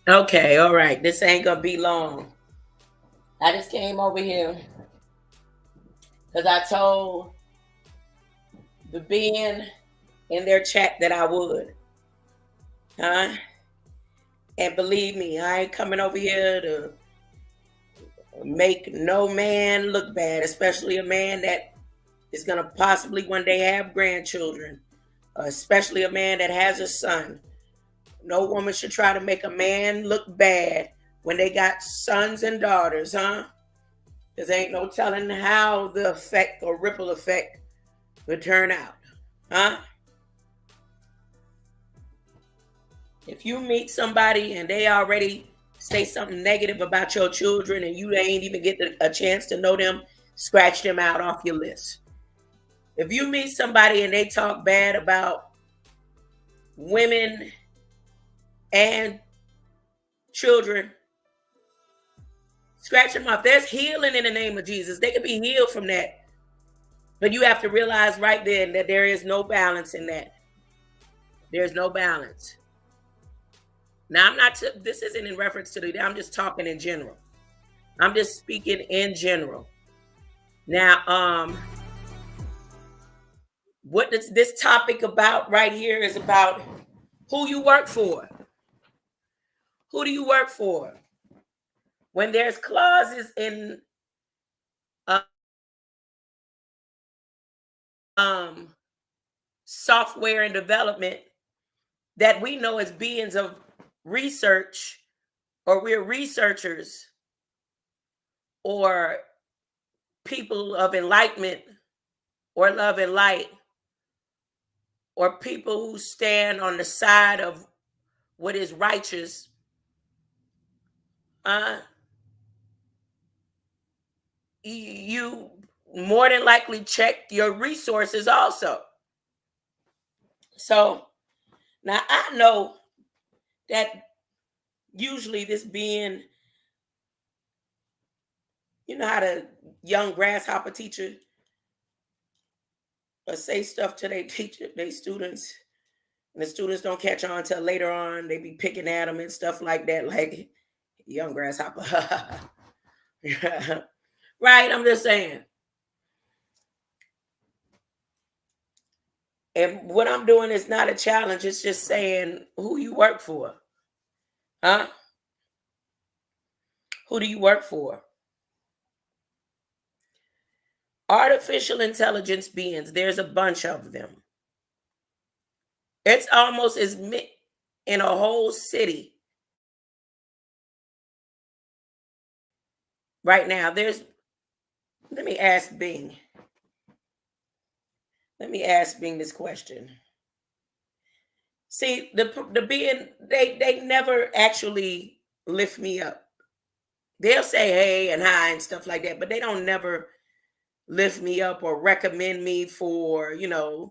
Okay, all right. This ain't gonna be long. I just came over here because I told the being in their chat that I would. Huh? And believe me, I ain't coming over here to make no man look bad, especially a man that is gonna possibly one day have grandchildren, especially a man that has a son. No woman should try to make a man look bad when they got sons and daughters, huh? Because ain't no telling how the effect or ripple effect would turn out, huh? If you meet somebody and they already say something negative about your children and you ain't even get a chance to know them, scratch them out off your list. If you meet somebody and they talk bad about women and children, scratch them off. There's healing in the name of Jesus. They can be healed from that. But you have to realize right then that there is no balance in that. There's no balance. Now, this isn't in reference to I'm just talking in general. I'm just speaking in general. Now, what this topic about right here is about who you work for. Who do you work for? When there's clauses in uh, software and development that we know as beings of research, or we're researchers, or people of enlightenment, or love and light, or people who stand on the side of what is righteous, uh, you more than likely check your resources also. So now I know that usually this being, you know how the young grasshopper teacher say stuff to their teacher, their students, and the students don't catch on till later on. They be picking at them and stuff like that, like young grasshopper. Right? I'm just saying. And what I'm doing is not a challenge. It's just saying who you work for. Huh? Who do you work for? Artificial intelligence beings, there's a bunch of them. It's almost as in a whole city right now. Let me ask Bing. Let me ask Bing this question. See, the being, they never actually lift me up. They'll say hey and hi and stuff like that, but they don't never lift me up or recommend me for, and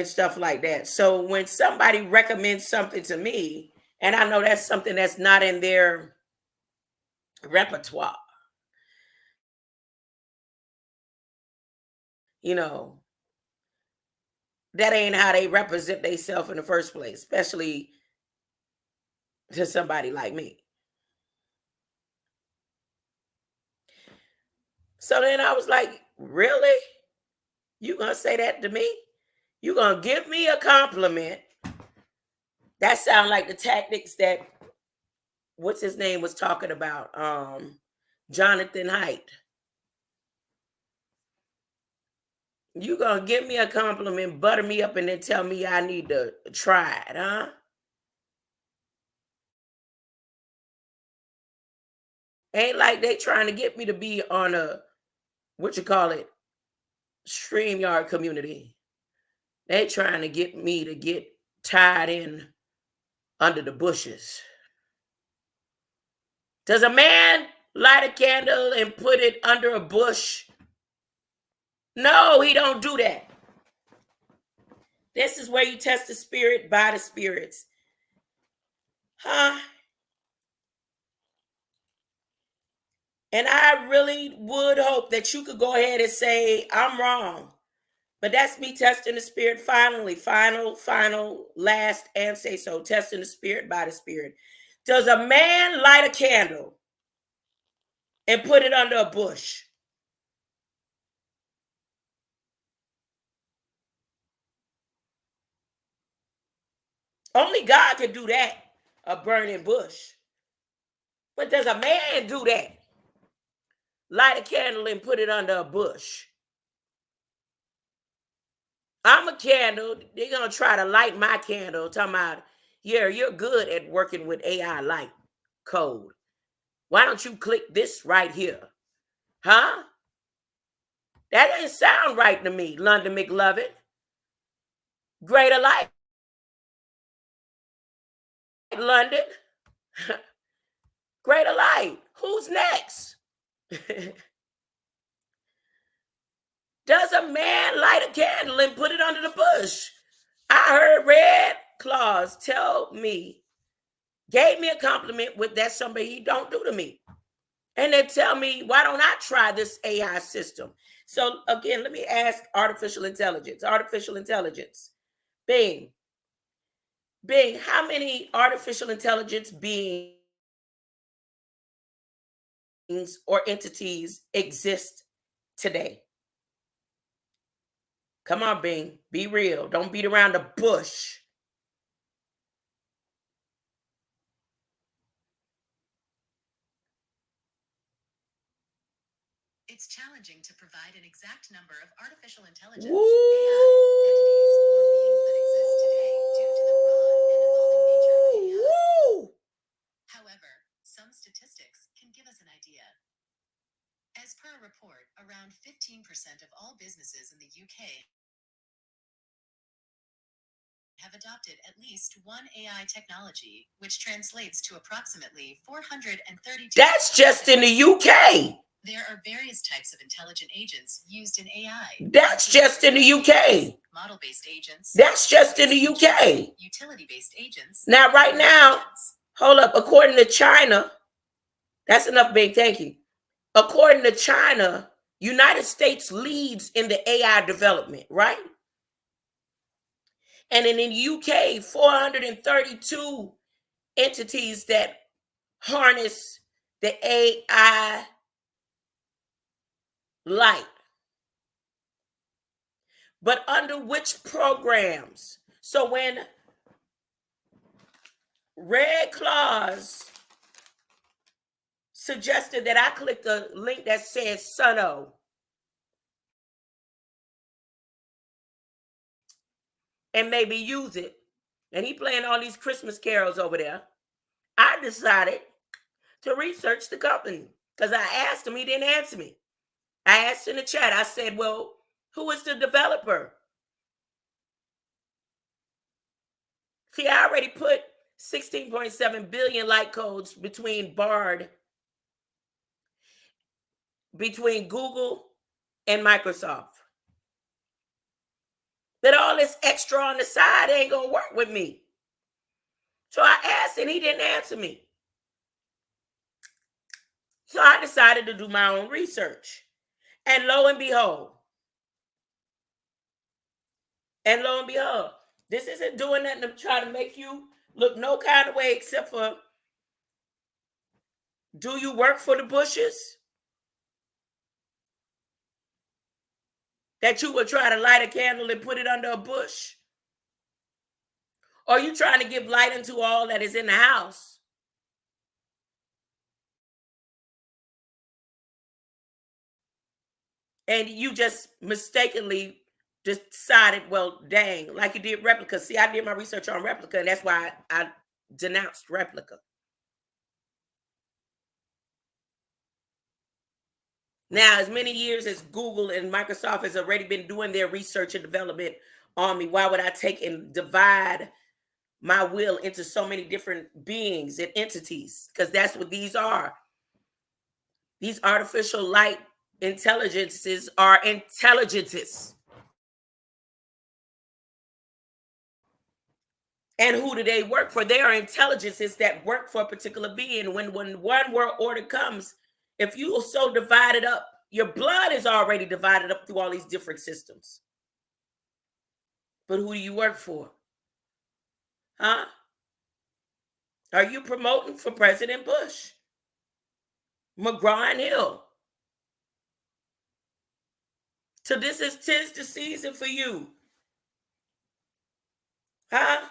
stuff like that. So when somebody recommends something to me, and I know that's something that's not in their repertoire, you know, that ain't how they represent themselves in the first place, especially to somebody like me. So then I was like, really? You gonna say that to me? You gonna give me a compliment? That sound like the tactics that what's his name was talking about, Jonathan Haidt. You gonna give me a compliment, butter me up, and then tell me I need to try it, huh? Ain't like they trying to get me to be on a what you call it, StreamYard community. They trying to get me to get tied in under the bushes. Does a man light a candle and put it under a bush? No, he don't do that. This is where you test the spirit by the spirits. Huh? And I really would hope that you could go ahead and say, I'm wrong. But that's me testing the spirit finally. Final, last and say so. Testing the spirit by the spirit. Does a man light a candle and put it under a bush? Only God can do that, a burning bush. But does a man do that? Light a candle and put it under a bush. I'm a candle. They're going to try to light my candle. Talking about, yeah, you're good at working with AI light code. Why don't you click this right here? Huh? That didn't sound right to me, London McLovin. Greater light, London. Greater light. Who's next? Does a man light a candle and put it under the bush? I heard Red Claus tell me, gave me a compliment with that somebody he don't do to me. And they tell me, why don't I try this AI system? So again, let me ask artificial intelligence. Artificial intelligence. Bing. Bing, how many artificial intelligence beings or entities exist today? Come on, Bing. Be real. Don't beat around the bush. It's challenging to provide an exact number of artificial intelligence AI entities or beings that exist today due to the broad and evolving nature of AI. However, some statistics can give us an idea. As per a report, around 15% of all businesses in the UK have adopted at least one AI technology, which translates to approximately 432. That's just in the UK. There are various types of intelligent agents used in AI. That's just in the UK. Model-based agents. That's just in the UK. Utility-based agents. Now, right now, hold up. According to China, that's enough, Big. Thank you. According to China, United States leads in the AI development, right? And in the UK, 432 entities that harness the AI light. But under which programs? So when Red Claus suggested that I click the link that says Suno and maybe use it, and he playing all these Christmas carols over there, I decided to research the company because I asked him, he didn't answer me. I asked in the chat, I said, well, who is the developer? See, I already put 16.7 billion light codes between Bard, between Google and Microsoft. But all this extra on the side ain't gonna work with me. So I asked and he didn't answer me. So I decided to do my own research. And lo and behold, this isn't doing nothing to try to make you look no kind of way except for, do you work for the Bushes? That you would try to light a candle and put it under a bush? Or are you trying to give light into all that is in the house? And you just mistakenly decided, well, dang, like you did Replica. See, I did my research on Replica, and that's why I denounced Replica. Now, as many years as Google and Microsoft has already been doing their research and development on me, why would I take and divide my will into so many different beings and entities? Because that's what these are. These artificial light intelligences are intelligences. And who do they work for? They are intelligences that work for a particular being. When one world order comes, if you are so divided up, your blood is already divided up through all these different systems. But who do you work for? Huh? Are you promoting for President Bush? McGraw and Hill. So this is 'tis the season for you. Huh?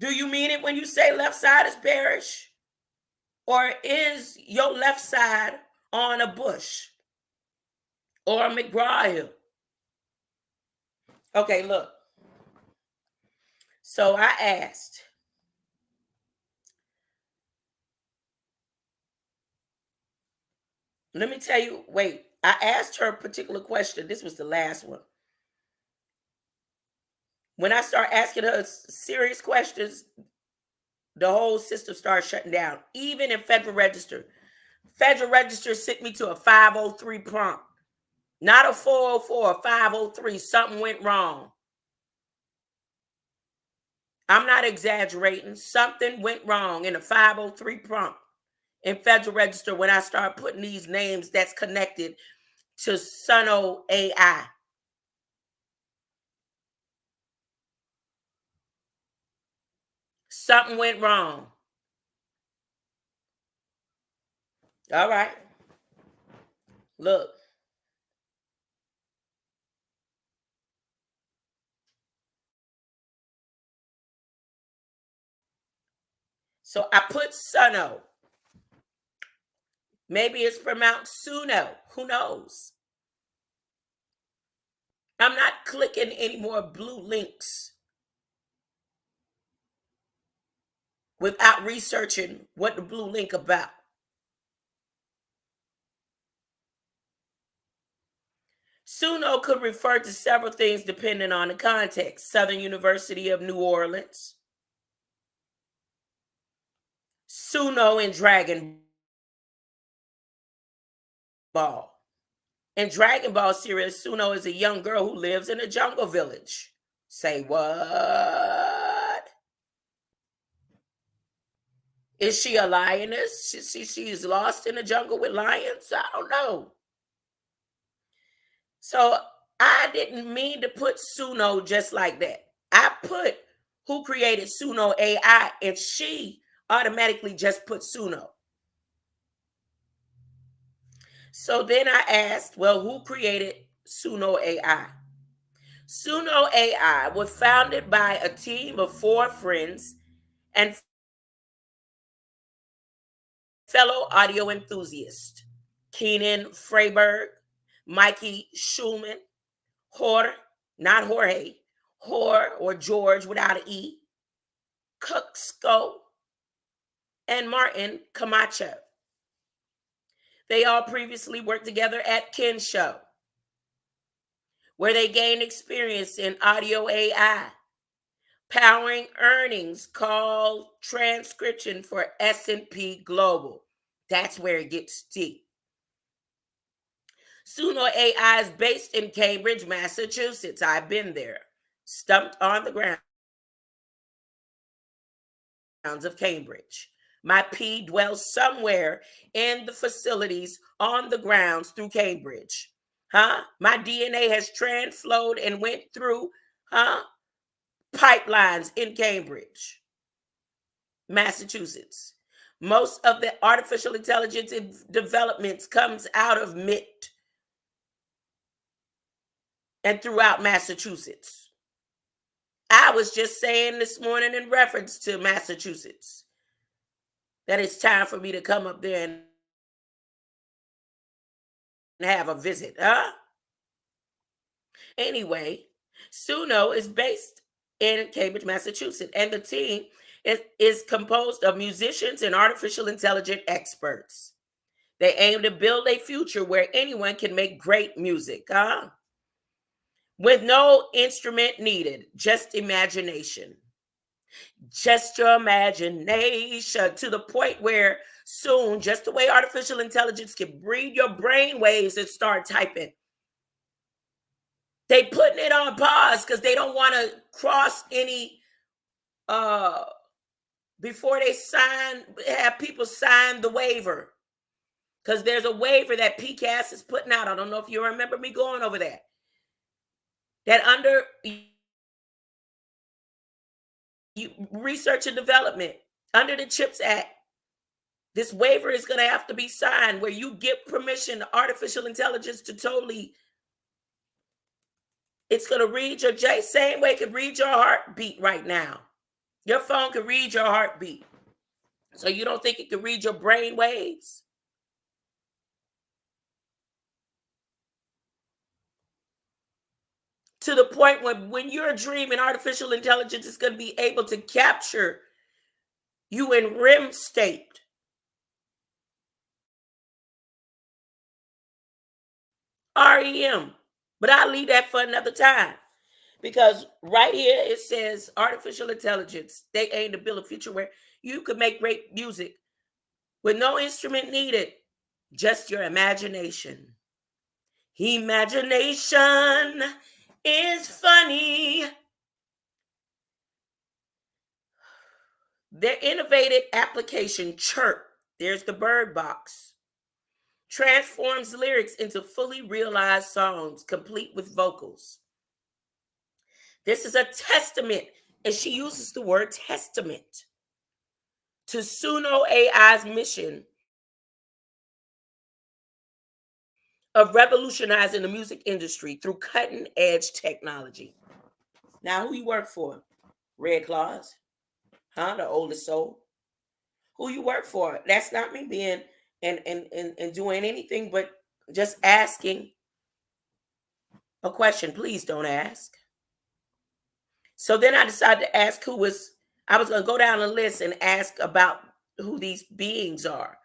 Do you mean it when you say left side is bearish? Or is your left side on a Bush or a McGraw Hill? Okay, look. So I asked, let me tell you, wait, I asked her a particular question. This was the last one. When I start asking her serious questions, the whole system starts shutting down. Even in Federal Register. Federal Register sent me to a 503 prompt. Not a 404, a 503. Something went wrong. I'm not exaggerating. Something went wrong in a 503 prompt in Federal Register when I start putting these names that's connected to Suno AI. Something went wrong. All right. Look. So I put Suno. Maybe it's pronounced Suno. Who knows? I'm not clicking any more blue links without researching what the blue link about. Suno could refer to several things depending on the context. Southern University of New Orleans, Suno in Dragon Ball. In Dragon Ball series, Suno is a young girl who lives in a jungle village. Say what? Is she a lioness? She's lost in the jungle with lions? I don't know. So I didn't mean to put Suno just like that. I put who created Suno AI, and she automatically just put Suno. So then I asked, well, who created Suno AI? Suno AI was founded by a team of 4 friends and fellow audio enthusiasts: Keenan Freiberg, Mikey Schulman, not Jorge, or George without an E, Cooksko, and Martin Camacho. They all previously worked together at Ken Show, where they gained experience in audio AI, powering earnings called transcription for S&P Global. That's where it gets deep. Suno AI is based in Cambridge, Massachusetts. I've been there. Stumped on the grounds of Cambridge. My P dwells somewhere in the facilities on the grounds through Cambridge. My DNA has transflowed and went through, pipelines in Cambridge, Massachusetts. Most of the artificial intelligence developments comes out of MIT and throughout Massachusetts. I was just saying this morning in reference to Massachusetts that it's time for me to come up there and have a visit, Anyway, Suno is based in Cambridge, Massachusetts, and the team is composed of musicians and artificial intelligence experts. They aim to build a future where anyone can make great music, with no instrument needed, just imagination. Just your imagination, to the point where soon, just the way artificial intelligence can read your brain waves and start typing, they putting it on pause because they don't want to cross any before they have people sign the waiver, Because there's a waiver that PCAST is putting out. I don't know if you remember me going over that. That under research and development, under the CHIPS Act, this waiver is going to have to be signed where you give permission to artificial intelligence to totally, it's going to read your same way it can read your heartbeat right now. Your phone can read your heartbeat. So you don't think it can read your brain waves? To the point when you're dreaming, artificial intelligence is going to be able to capture you in REM state. REM. But I'll leave that for another time. Because right here it says artificial intelligence. They aim to build a future where you could make great music with no instrument needed, just your imagination. Imagination is funny. Their innovative application, Chirp, there's the bird box, transforms lyrics into fully realized songs, complete with vocals. This is a testament, and she uses the word testament, to Suno AI's mission of revolutionizing the music industry through cutting-edge technology. Now, who you work for? Red Claws? Huh? The oldest soul? Who you work for? That's not me being and doing anything but just asking a question. Please don't ask. So then I decided to ask I was going to go down a list and ask about who these beings are.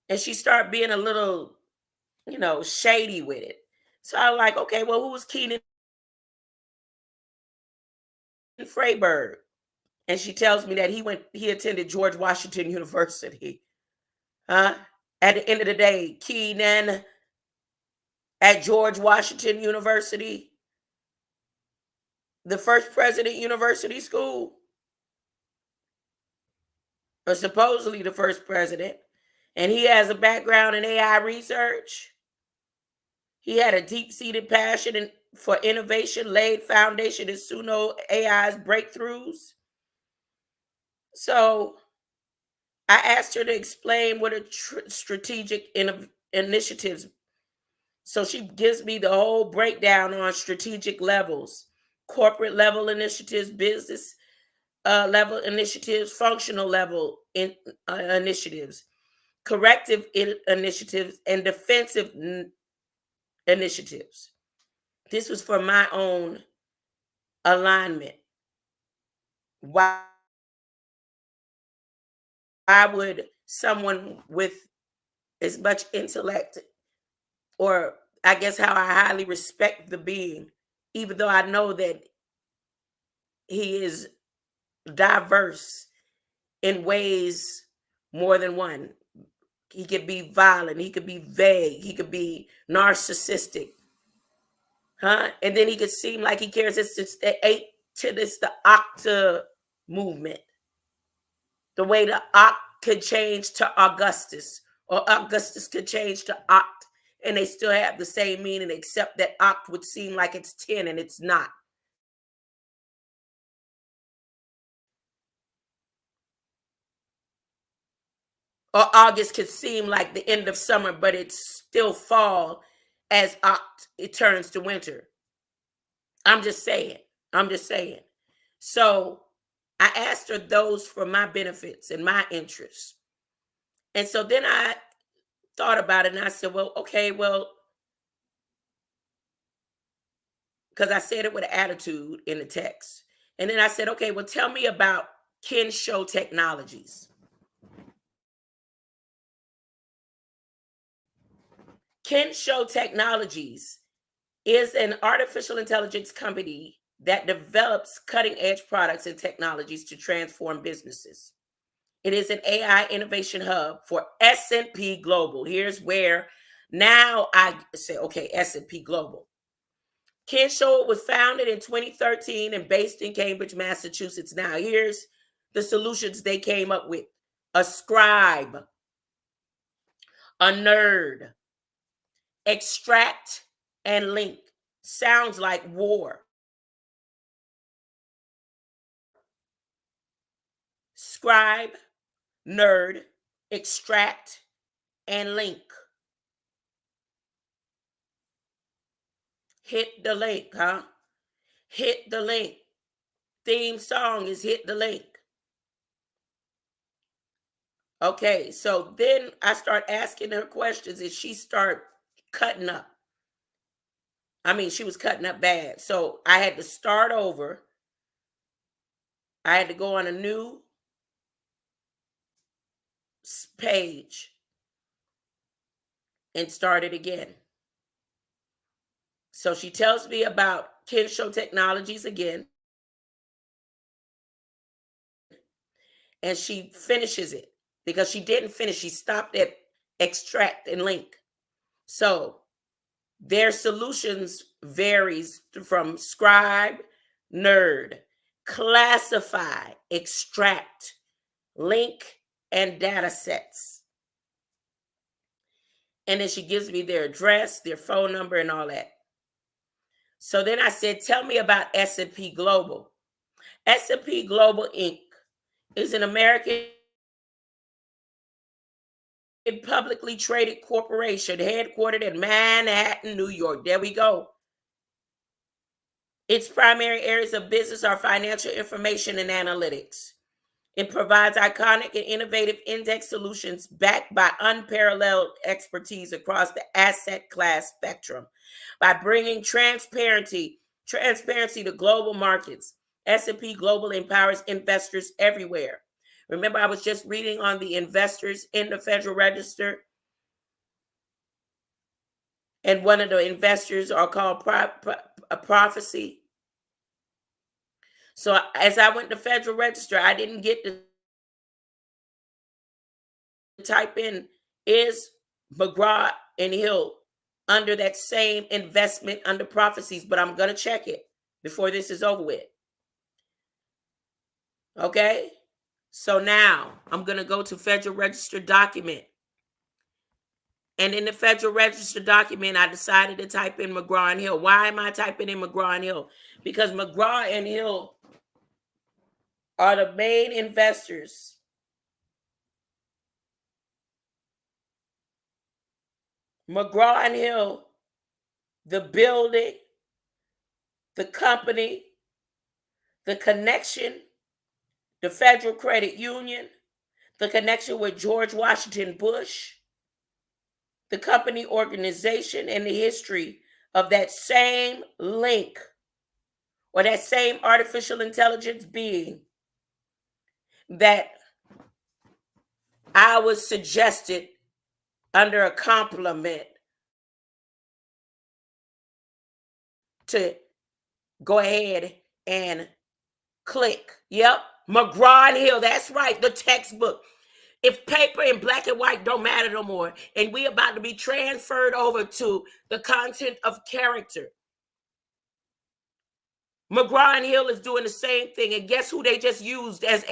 And she started being a little, shady with it. So I was like, okay, well, who was Keenan Freyberg? And she tells me that he attended George Washington University. Huh? At the end of the day, Keenan at George Washington University, the first president university school, or supposedly the first president, and he has a background in AI research. He had a deep-seated passion for innovation, laid foundation in Suno AI's breakthroughs. So I asked her to explain what are strategic initiatives. So she gives me the whole breakdown on strategic levels: corporate level initiatives, business level initiatives, functional level initiatives, corrective initiatives, and defensive initiatives. This was for my own alignment. Why would someone with as much intellect, or I guess how I highly respect the being, even though I know that he is diverse in ways more than one. He could be violent, he could be vague, he could be narcissistic. Huh? And then he could seem like he cares. It's just the octa movement. The way the oct could change to Augustus, or Augustus could change to oct, and they still have the same meaning, except that oct would seem like it's 10 and it's not. Or August could seem like the end of summer, but it's still fall as oct it turns to winter. I'm just saying. I'm just saying. So I asked her those for my benefits and my interests. And so then I thought about it and I said, well, okay, well, because I said it with attitude in the text. And then I said, okay, well, tell me about Kensho Technologies. Kensho Technologies is an artificial intelligence company that develops cutting edge products and technologies to transform businesses. It is an AI innovation hub for S&P Global. Here's where now I say, okay, S&P Global. Kensho was founded in 2013 and based in Cambridge, Massachusetts. Now, here's the solutions they came up with. A scribe, A nerd. Extract and link. Sounds like war. Scribe, nerd, extract, and link. Hit the link, huh? Hit the link. Theme song is hit the link. Okay, so then I start asking her questions and she start cutting up. I mean, she was cutting up bad. So I had to start over. I had to go on a new page and start it again. So she tells me about Kensho Technologies again. And she finishes it because she didn't finish. She stopped at extract and link. So their solutions varies from scribe, nerd, classify, extract, link, and data sets. And then she gives me their address, their phone number, and all that. So then I said, tell me about S&P Global. S&P Global Inc. is an American publicly traded corporation headquartered in Manhattan, New York. There we go. Its primary areas of business are financial information and analytics. It provides iconic and innovative index solutions backed by unparalleled expertise across the asset class spectrum. By bringing transparency to global markets, S&P Global empowers investors everywhere. Remember, I was just reading on the investors in the Federal Register, and one of the investors are called a prophecy. So as I went to Federal Register, I didn't get to type in is McGraw and Hill under that same investment under prophecies, but I'm going to check it before this is over with. Okay? So now I'm going to go to Federal Register document. And in the Federal Register document, I decided to type in McGraw and Hill. Why am I typing in McGraw and Hill? Because McGraw and Hill are the main investors McGraw and Hill, the building, the company, the connection, the Federal Credit Union, the connection with George Washington Bush, the company organization, and the history of that same link or that same artificial intelligence being that I was suggested under a compliment to go ahead and click. Yep, McGraw and Hill, that's right, the textbook. If paper and black and white don't matter no more, and we about to be transferred over to the content of character. McGraw and Hill is doing the same thing, and guess who they just used as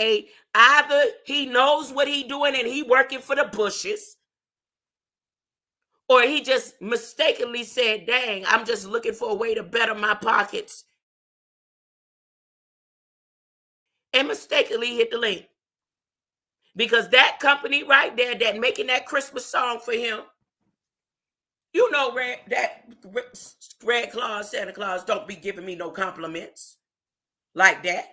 either he knows what he doing and he working for the Bushes, or he just mistakenly said, dang, I'm just looking for a way to better my pockets, and mistakenly hit the link. Because that company right there that making that Christmas song for him, you know, Red Claus, Santa Claus don't be giving me no compliments like that.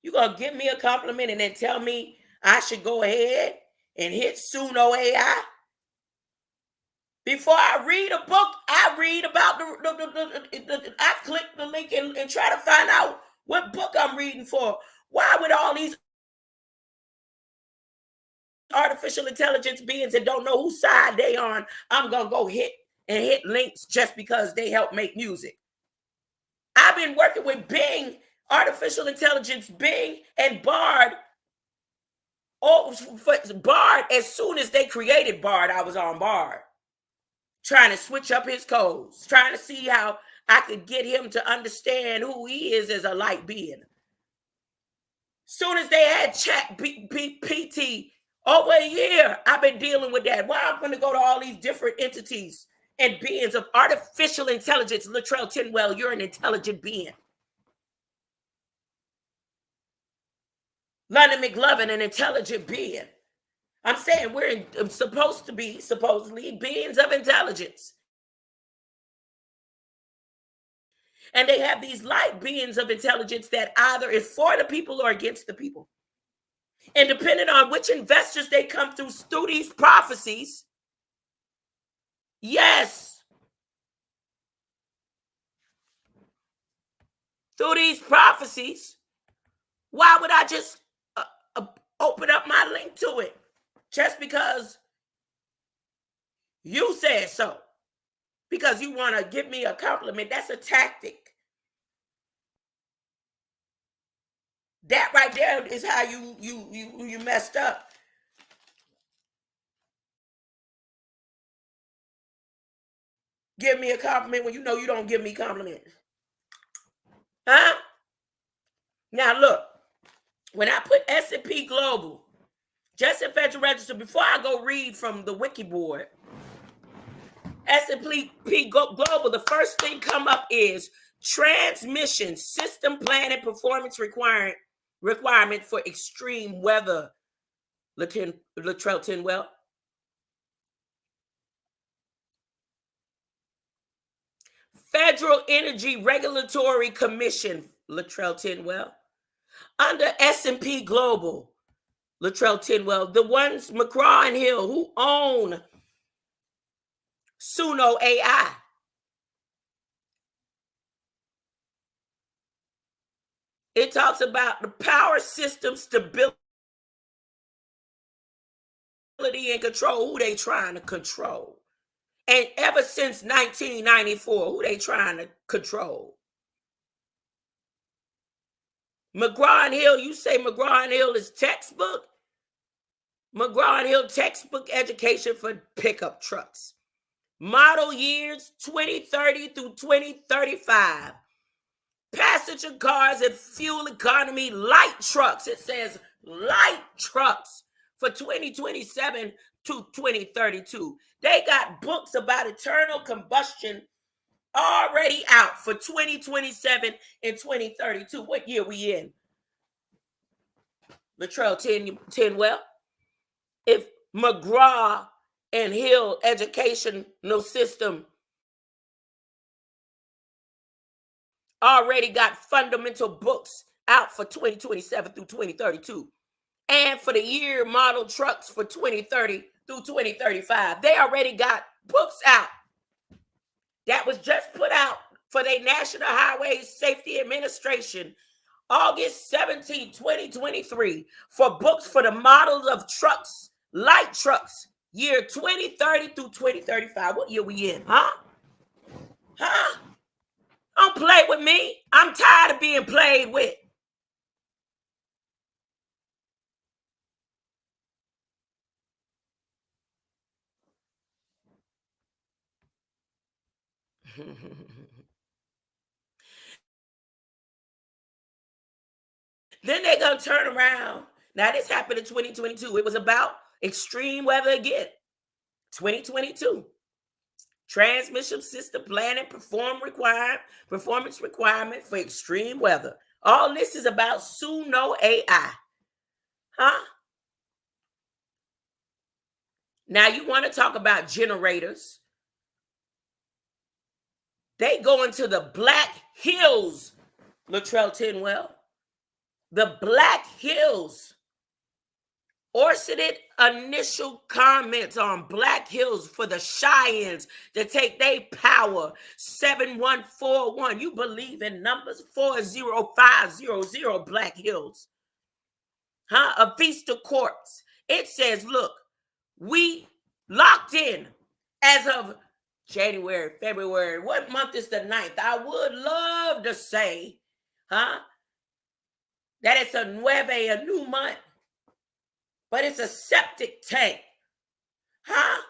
You gonna give me a compliment and then tell me I should go ahead and hit Suno AI? Before I read a book, I read about I click the link and try to find out what book I'm reading for. Why would all these artificial intelligence beings that don't know whose side they on, I'm gonna go hit links just because they help make music? I've been working with Bing, artificial intelligence, Bing and Bard. Oh, Bard, as soon as they created Bard, I was on Bard, trying to switch up his codes, trying to see how I could get him to understand who he is as a light being. Soon as they had Chat PT Over a year, I've been dealing with that. Why I'm going to go to all these different entities and beings of artificial intelligence. Latrell Tinwell, you're an intelligent being. London McLovin, an intelligent being. I'm saying we're supposed to be, supposedly, beings of intelligence. And they have these light beings of intelligence that either is for the people or against the people. And depending on which investors they come through these prophecies, yes, through these prophecies, why would I just open up my link to it? Just because you said so. Because you want to give me a compliment. That's a tactic. That right there is how you messed up. Give me a compliment when you know you don't give me compliments. Huh? Now look, when I put S&P Global, just in Federal Register, before I go read from the wiki board, S&P Global, the first thing come up is transmission system planning performance requirement for extreme weather. Latrell Tinwell. Federal Energy Regulatory Commission, Latrell Tinwell. Under S&P Global, Latrell Tinwell, the ones McGraw and Hill who own Suno AI. It talks about the power system stability and control, who they trying to control. And ever since 1994, who they trying to control? McGraw and Hill, you say McGraw and Hill is textbook? McGraw and Hill textbook education for pickup trucks. Model years 2030 through 2035. Passenger cars and fuel economy light trucks. It says light trucks for 2027 to 2032. They got books about internal combustion already out for 2027 and 2032. What year we in? Latrell Tinwell. If McGraw and Hill educational system already got fundamental books out for 2027 through 2032, and for the year model trucks for 2030 through 2035, they already got books out that was just put out for the National Highway Safety Administration, August 17, 2023, for books for the models of trucks, light trucks, year 2030 through 2035. What year we in, huh? Huh? Don't play with me. I'm tired of being played with. Then they're going to turn around. Now, this happened in 2022. It was about extreme weather again. 2022. Transmission system planning performance requirement for extreme weather. All this is about Suno AI. Huh? Now, you want to talk about generators. They go into the Black Hills, Latrell Tinwell. The Black Hills. Orsited initial comments on Black Hills for the Cheyennes to take their power. 7141. You believe in numbers? 40500 Black Hills. Huh? A Vista Corpse. It says, look, we locked in as of January, February. What month is the 9th? I would love to say, huh, that it's a new month, but it's a septic tank, huh?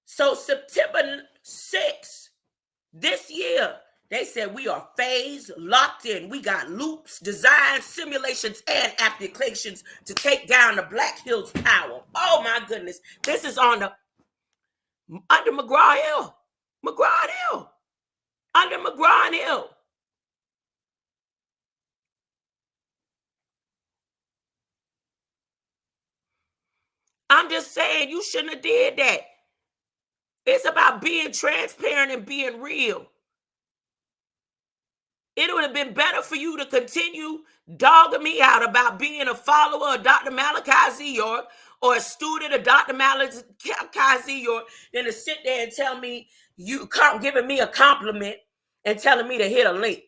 So September 6th, this year, they said we are phased, locked in. We got loops, designs, simulations, and applications to take down the Black Hills power. this. This is on the under McGraw Hill. McGraw Hill. Under McGraw Hill. I'm just saying you shouldn't have did that. It's about being transparent and being real. It would have been better for you to continue dogging me out about being a follower of Dr. Malachi Z. York or a student of Dr. Malachi Z. York than to sit there and tell me you giving me a compliment and telling me to hit a link.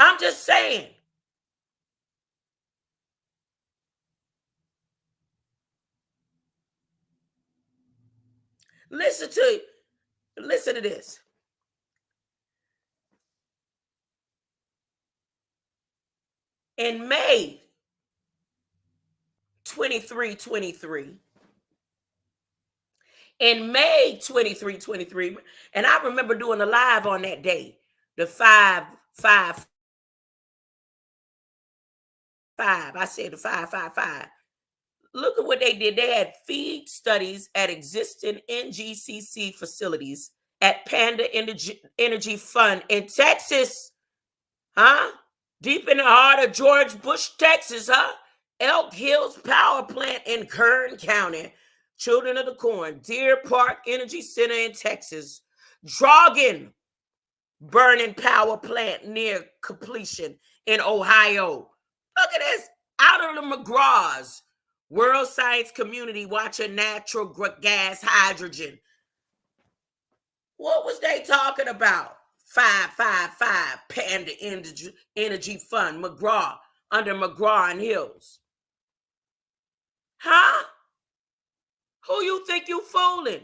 I'm just saying. Listen to this. In May 23, in May 23, and I remember doing a live on that day, the 555. I said the 555. Look at what they did. They had feed studies at existing NGCC facilities at Panda Energy Fund in Texas. Huh? Deep in the heart of George Bush, Texas, huh? Elk Hills Power Plant in Kern County. Children of the Corn. Deer Park Energy Center in Texas. Drogan Burning Power Plant near completion in Ohio. Look at this. Out of the McGraws. World Science Community watching natural gas hydrogen. What was they talking about? 555 Panda Energy Fund, McGraw, under McGraw and Hills. Huh? Who you think you fooling?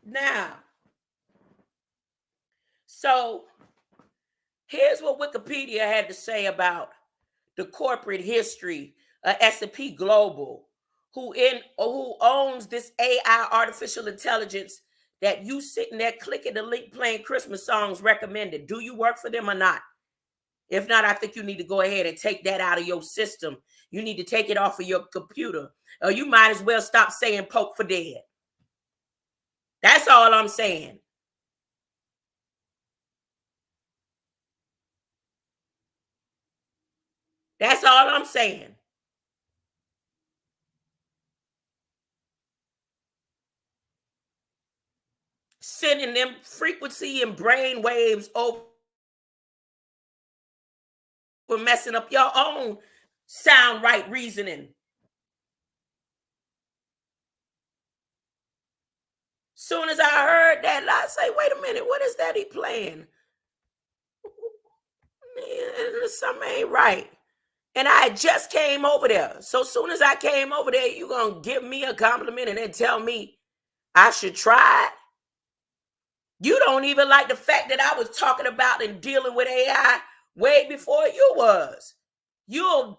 Now, so here's what Wikipedia had to say about the corporate history of S&P Global, who owns this AI, artificial intelligence, that you sitting there clicking the link playing Christmas songs recommended. Do you work for them or not? If not, I think you need to go ahead and take that out of your system. You need to take it off of your computer. Or you might as well stop saying poke for dead. That's all I'm saying. That's all I'm saying. Sending them frequency and brain waves over, messing up your own sound right reasoning. Soon as I heard that, I say, wait a minute, what is that he playing? Man, something ain't right. And I just came over there. So soon as I came over there, you gonna give me a compliment and then tell me I should try it? You don't even like the fact that I was talking about and dealing with AI way before you was. You'll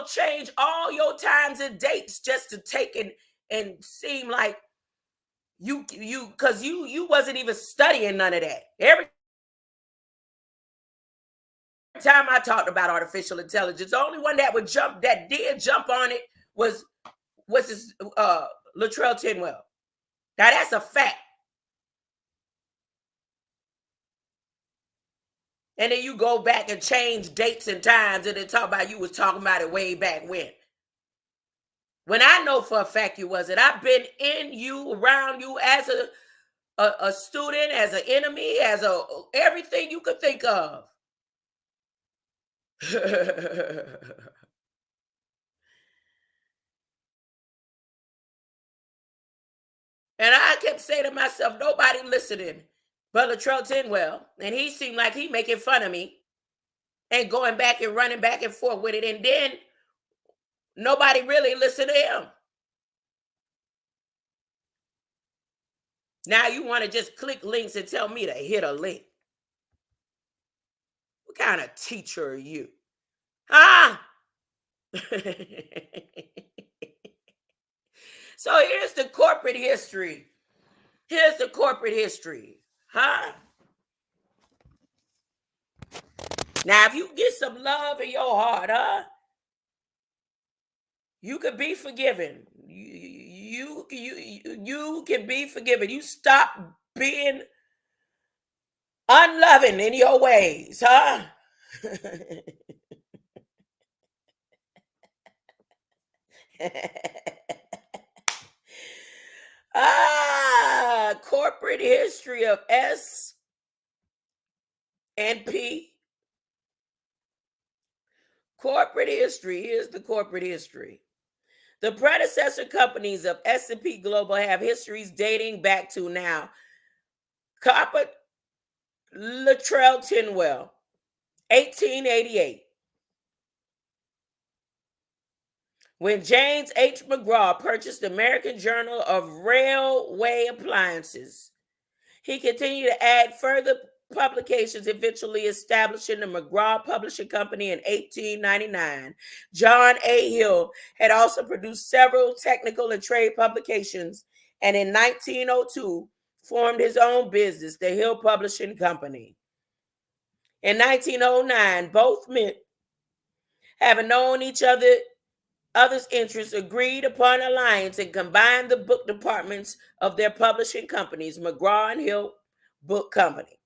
change all your times and dates just to take and seem like you because you wasn't even studying none of that. Every time I talked about artificial intelligence, the only one that did jump on it was his Latrell Tinwell. Now that's a fact. And then you go back and change dates and times and then talk about you was talking about it way back when. When I know for a fact you wasn't. I've been in you, around you as a student, as an enemy, as everything you could think of. And I kept saying to myself, nobody listening but Latrell Tinwell. And he seemed like he making fun of me and going back and running back and forth with it. And then nobody really listened to him. Now you want to just click links and tell me to hit a link. What kind of teacher are you? Huh? So here's the corporate history. Here's the corporate history. Huh? Now, if you get some love in your heart, huh? You could be forgiven. You can be forgiven. You stop being unloving in your ways, huh? Corporate history of S and P. Corporate history. Here's the corporate history. The predecessor companies of S&P Global have histories dating back to now. Copper Luttrell Tinwell, 1888. When James H. McGraw purchased the American Journal of Railway Appliances, he continued to add further publications, eventually establishing the McGraw Publishing Company in 1899. John A. Hill had also produced several technical and trade publications, and in 1902 formed his own business, the Hill Publishing Company. In 1909, both men, having known each other's interests, agreed upon alliance and combined the book departments of their publishing companies, McGraw and Hill Book Company.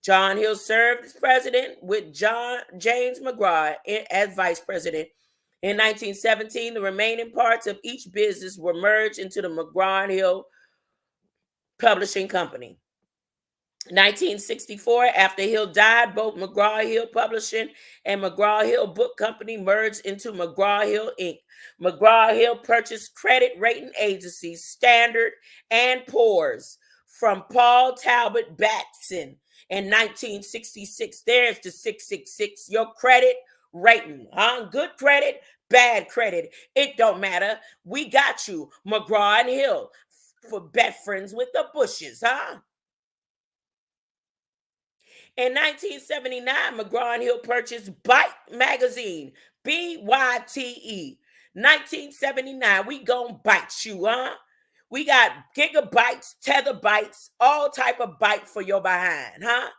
John Hill served as president with James McGraw as vice president. In 1917, the remaining parts of each business were merged into the McGraw and Hill Publishing Company. 1964, after Hill died, both McGraw-Hill Publishing and McGraw-Hill Book Company merged into McGraw-Hill Inc. McGraw-Hill purchased credit rating agencies Standard and Poor's from Paul Talbot Batson in 1966. There's the 666, your credit rating. Huh? Good credit, bad credit. It don't matter. We got you, McGraw and Hill, for best friends with the Bushes, huh? In 1979, McGraw and Hill purchased Byte Magazine, BYTE. 1979, we gonna bite you, huh? We got gigabytes, terabytes, all type of byte for your behind, huh?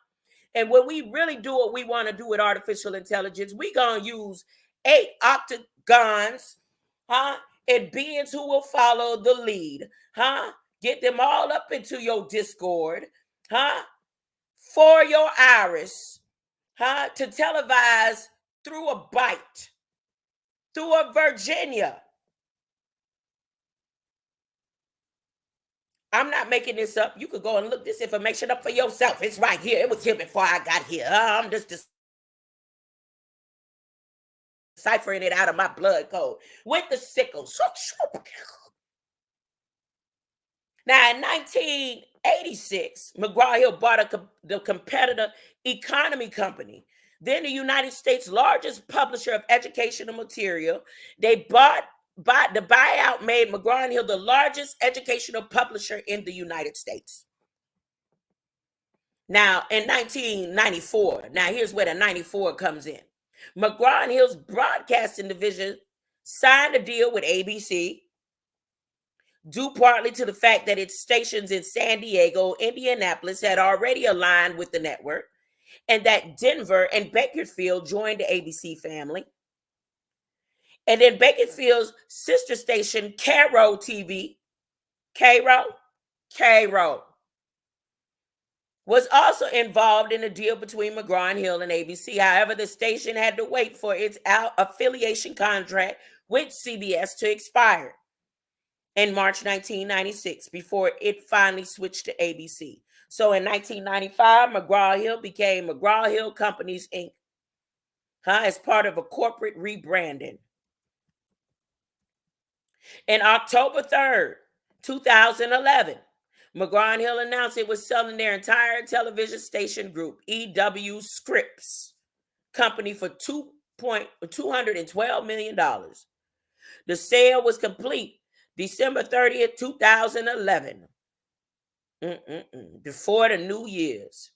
And when we really do what we want to do with artificial intelligence, we gonna use 8 octagons, huh? And beings who will follow the lead, huh? Get them all up into your Discord, huh? For your iris, huh? To televise through a byte, through a Virginia. I'm not making this up. You could go and look this information up for yourself. It's right here. It was here before I got here. I'm just deciphering it out of my blood code with the sickle. Now, in 1986, McGraw-Hill bought the competitor Economy Company, then the United States' largest publisher of educational material. The buyout made McGraw and Hill the largest educational publisher in the United States. Now, in 1994, now here's where the 94 comes in. McGraw and Hill's broadcasting division signed a deal with ABC, due partly to the fact that its stations in San Diego, Indianapolis had already aligned with the network, and that Denver and Bakersfield joined the ABC family. And then Bakersfield's sister station, Cairo TV, Cairo, was also involved in a deal between McGraw and Hill and ABC. However, the station had to wait for its affiliation contract with CBS to expire in March 1996 before it finally switched to ABC. So in 1995, McGraw-Hill became McGraw-Hill Companies, Inc., as part of a corporate rebranding. In October 3rd, 2011, McGraw & Hill announced it was selling their entire television station group, EW Scripps Company, for $212 million. The sale was complete December 30th, 2011, before the New Year's.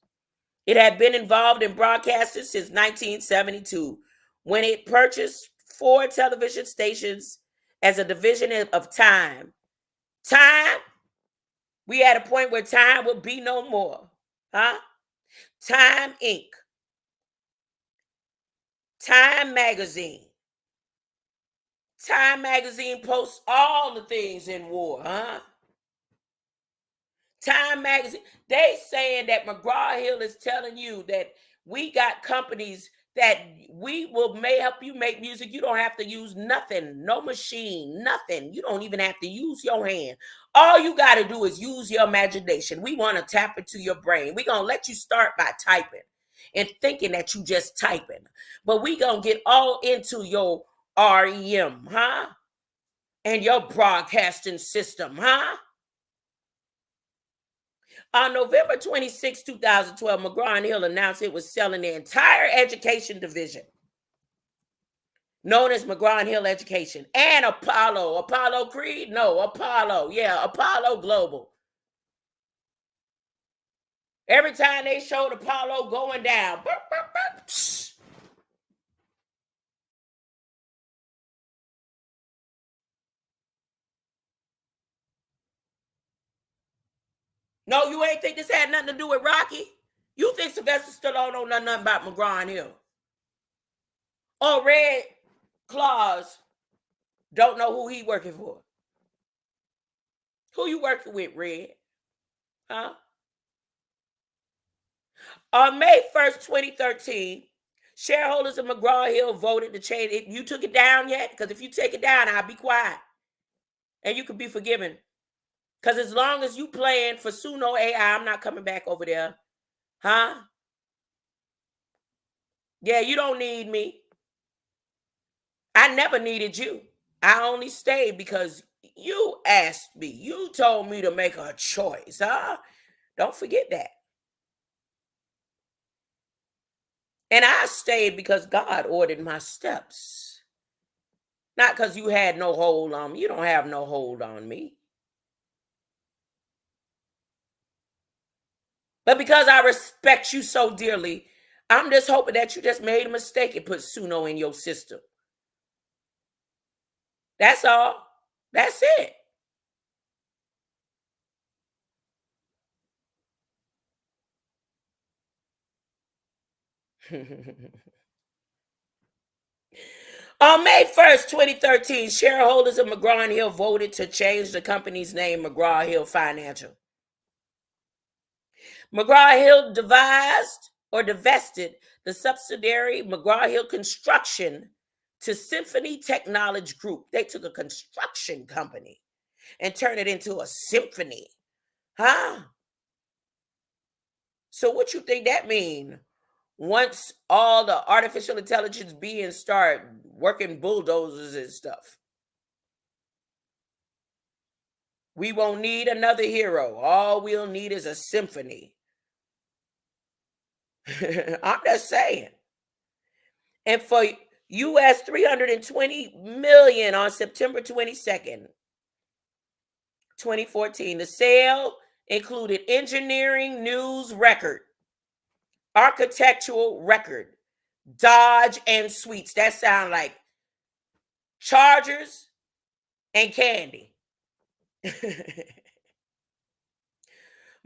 It had been involved in broadcasting since 1972, when it purchased 4 television stations as a division of Time Time, we at a point where time will be no more. Huh? Time Inc., Time Magazine. Time Magazine posts all the things in war, huh? Time Magazine, they saying that McGraw-Hill is telling you that we got companies that we will may help you make music. You don't have to use nothing, no machine, nothing. You don't even have to use your hand. All you got to do is use your imagination. We want to tap into your brain. We're going to let you start by typing and thinking that you just typing. But we going to get all into your REM, huh? And your broadcasting system, huh? On November 26, 2012, McGraw-Hill announced it was selling the entire education division, known as McGraw-Hill Education, and Apollo Creed? No, Apollo. Yeah, Apollo Global. Every time they showed Apollo going down, burp, burp, burp, psh. No, you ain't think this had nothing to do with Rocky? You think Sylvester Stallone don't know nothing about McGraw-Hill? Or Red Claus don't know who he working for? Who you working with, Red? Huh? On May 1st, 2013, shareholders of McGraw-Hill voted to change it. You took it down yet? Because if you take it down, I'll be quiet. And you can be forgiven. Because as long as you playing for Suno AI, I'm not coming back over there. Huh? Yeah, you don't need me. I never needed you. I only stayed because you asked me. You told me to make a choice. Huh? Don't forget that. And I stayed because God ordered my steps. Not because you had no hold on me. You don't have no hold on me. But because I respect you so dearly, I'm just hoping that you just made a mistake and put Suno in your system. That's all. That's it. On May 1st, 2013, shareholders of McGraw-Hill voted to change the company's name, McGraw-Hill Financial. McGraw-Hill divested the subsidiary McGraw-Hill Construction to Symphony Technology Group. They took a construction company and turned it into a symphony. Huh? So what you think that mean? Once all the artificial intelligence beings start working bulldozers and stuff, we won't need another hero. All we'll need is a symphony. I'm just saying. And for US 320 million on September 22nd, 2014, the sale included engineering news record, architectural record, Dodge and Suites. That sound like Chargers and candy.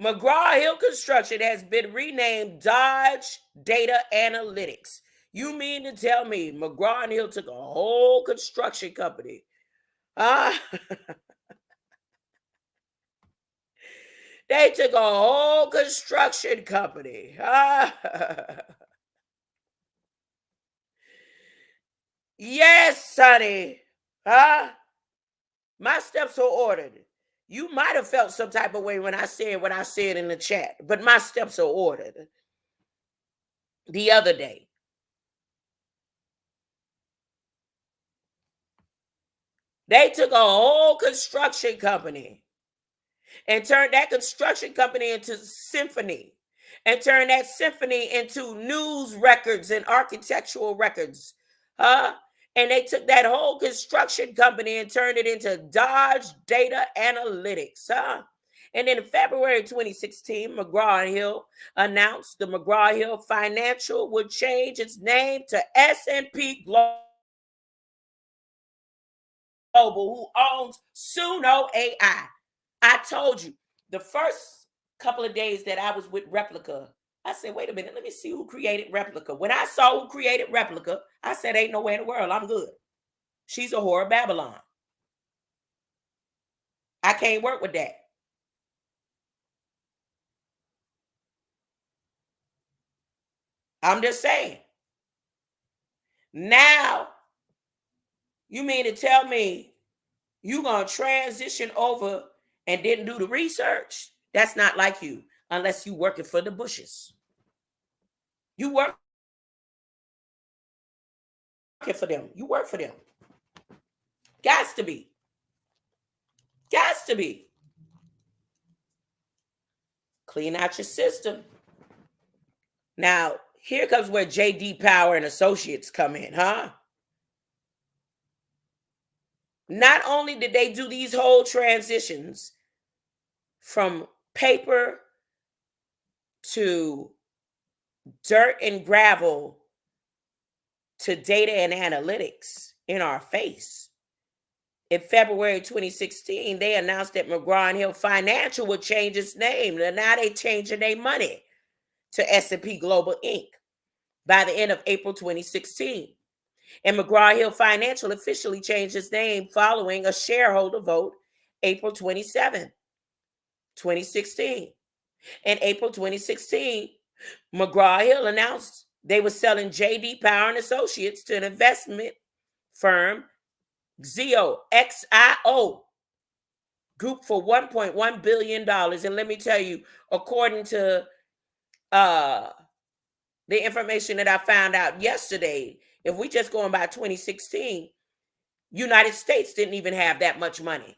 McGraw-Hill Construction has been renamed Dodge Data Analytics. You mean to tell me McGraw-Hill took a whole construction company? They took a whole construction company. Yes, sonny. My steps are ordered. You might have felt some type of way when I said what I said in the chat, but my steps are ordered. The other day, they took a whole construction company and turned that construction company into symphony and turned that symphony into news records and architectural records. And they took that whole construction company and turned it into Dodge Data Analytics. And then in February 2016, McGraw-Hill announced the McGraw-Hill Financial would change its name to S&P Global, who owns Suno AI. I told you the first couple of days that I was with Replica, I said, wait a minute, let me see who created Replica. When I saw who created Replica, I said, ain't no way in the world, I'm good. She's a whore of Babylon. I can't work with that. I'm just saying. Now, you mean to tell me you going to transition over and didn't do the research? That's not like you, unless you working for the Bushes. You work for them. You work for them. Gots to be. Gots to be. Clean out your system. Now, here comes where J.D. Power and Associates come in, huh? Not only did they do these whole transitions from paper to dirt and gravel to data and analytics in our face. In February 2016, they announced that McGraw-Hill Financial would change its name. And now they changing their money to S&P Global Inc. by the end of April 2016. And McGraw-Hill Financial officially changed its name following a shareholder vote April 27, 2016. In April 2016, McGraw-Hill announced they were selling J.D. Power and Associates to an investment firm, XIO Group, for $1.1 billion. And let me tell you, according to the information that I found out yesterday, if we just going by 2016, United States didn't even have that much money.